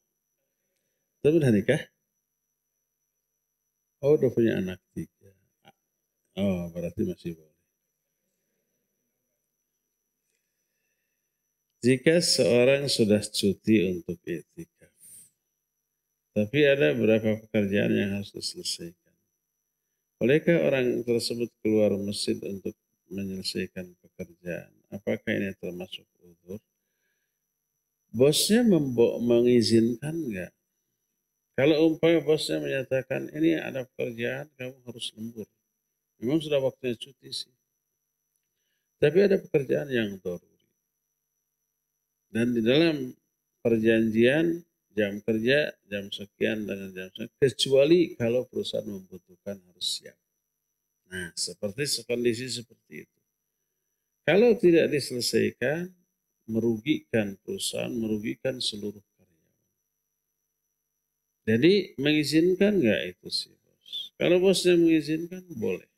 Itu benar nikah? Oh, udah punya anak 3. Oh, berarti masih boleh. Jika seorang sudah cuti untuk iktikaf, tapi ada beberapa pekerjaan yang harus diselesaikan. Bolehkah orang tersebut keluar masjid untuk menyelesaikan pekerjaan? Apakah ini termasuk uzur? Bosnya mengizinkan enggak? Kalau umpamanya bosnya menyatakan ini ada pekerjaan kamu harus lembur. Memang sudah waktunya cuti sih. Tapi ada pekerjaan yang daruri. Dan di dalam perjanjian jam kerja jam sekian dengan jam sekian, kecuali kalau perusahaan membutuhkan harus siap. Nah, seperti kondisi seperti itu. Kalau tidak diselesaikan, merugikan perusahaan, merugikan seluruh karyawan. Jadi mengizinkan nggak itu sih bos? Kalau bosnya mengizinkan, boleh.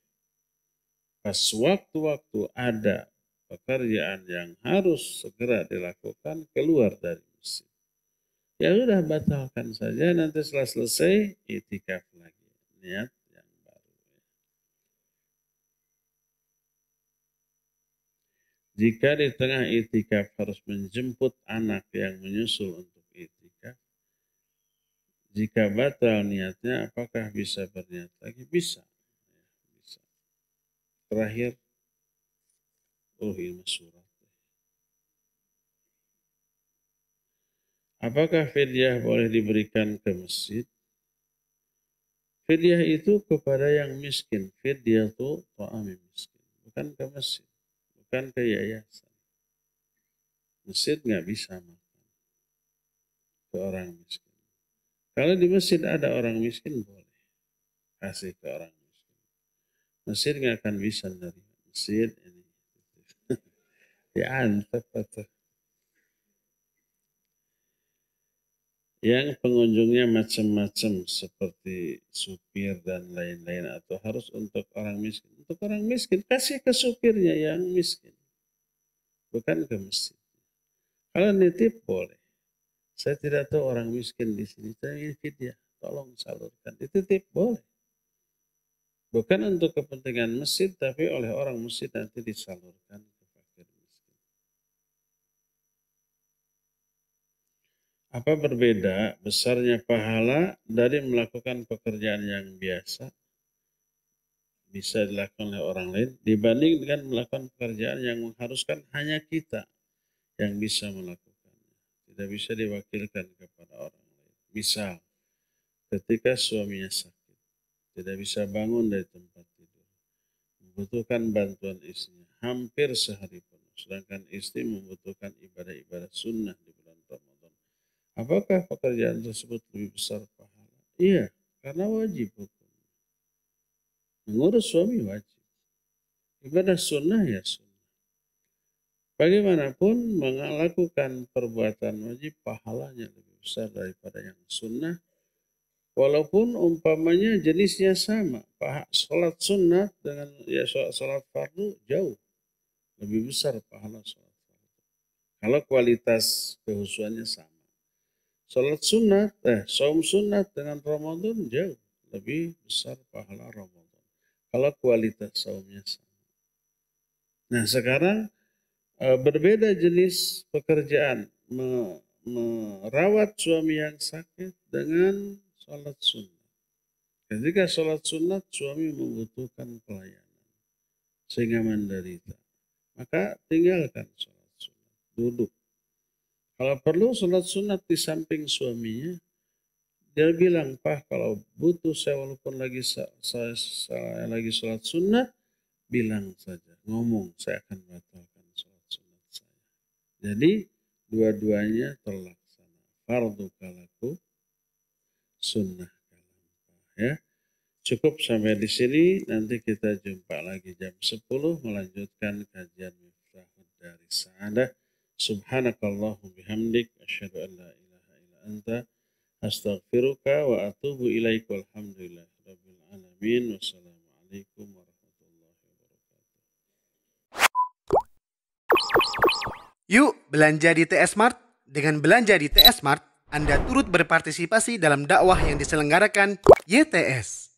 Pas waktu-waktu ada pekerjaan yang harus segera dilakukan, keluar dari masjid. Ya sudah, batalkan saja, nanti setelah selesai iktikaf lagi. Niat yang baru. Jika di tengah iktikaf harus menjemput anak yang menyusul untuk iktikaf, jika batal niatnya, apakah bisa berniat lagi? Bisa. Bisa. Terakhir, ini surat. Apakah fidyah boleh diberikan ke masjid? Fidyah itu kepada yang miskin. Fidyah itu ta'ami miskin. Bukan ke masjid. Bukan ke yayasan. Masjid nggak bisa makan ke orang miskin. Kalau di masjid ada orang miskin, boleh kasih ke orang miskin. Masjid nggak akan bisa dari masjid ini. Ya antep atau. Yang pengunjungnya macam-macam seperti supir dan lain-lain, atau harus untuk orang miskin. Untuk orang miskin, kasih ke supirnya yang miskin. Bukan ke masjid. Kalau nitip boleh. Saya tidak tahu orang miskin di sini. Saya fidyah, tolong salurkan. Dititip boleh. Bukan untuk kepentingan masjid, tapi oleh orang masjid nanti disalurkan ke fakir miskin. Apa berbeda besarnya pahala dari melakukan pekerjaan yang biasa bisa dilakukan oleh orang lain dibanding dengan melakukan pekerjaan yang mengharuskan hanya kita yang bisa melakukannya. Tidak bisa diwakilkan kepada orang lain. Misal, ketika suaminya sakit, tidak bisa bangun dari tempat tidur, membutuhkan bantuan istrinya hampir sehari penuh, sedangkan istri membutuhkan ibadah-ibadah sunnah di bulan Ramadan. Apakah pekerjaan tersebut lebih besar pahala? Iya, karena wajib hukum. Mengurus suami wajib. Ibadah sunnah ya sunnah. Bagaimanapun melakukan perbuatan wajib pahalanya lebih besar daripada yang sunnah. Walaupun umpamanya jenisnya sama. Salat sunnah dengan salat fardu jauh. Lebih besar pahala salat fardu. Kalau kualitas kehusuannya sama. Salat sunat, saum sunat dengan Ramadan jauh lebih besar pahala Ramadan. Kalau kualitas saumnya sama. Nah sekarang berbeda jenis pekerjaan. Merawat suami yang sakit dengan salat sunat. Ketika salat sunat suami membutuhkan pelayanan. Sehingga menderita. Maka tinggalkan salat sunat. Duduk. Kalau perlu sholat sunat di samping suaminya, dia bilang, Pak kalau butuh saya walaupun saya lagi sholat sunat, bilang saja, ngomong saya akan batalkan sholat sunat saya. Jadi dua-duanya terlaksana. Fardu kalaku, sunnah kalaku. Ya. Cukup sampai di sini, nanti kita jumpa lagi jam 10 melanjutkan kajian Miftahud dari Sa'adah. Subhanakallahumma bihamdik asyhadu an la ilaha illa anta astaghfiruka wa atubu ilaik walhamdulillahi rabbil alamin. Wassalamualaikum warahmatullahi wabarakatuh. Yuk belanja di TS Mart. Dengan belanja di TS Mart, Anda turut berpartisipasi dalam dakwah yang diselenggarakan YTS.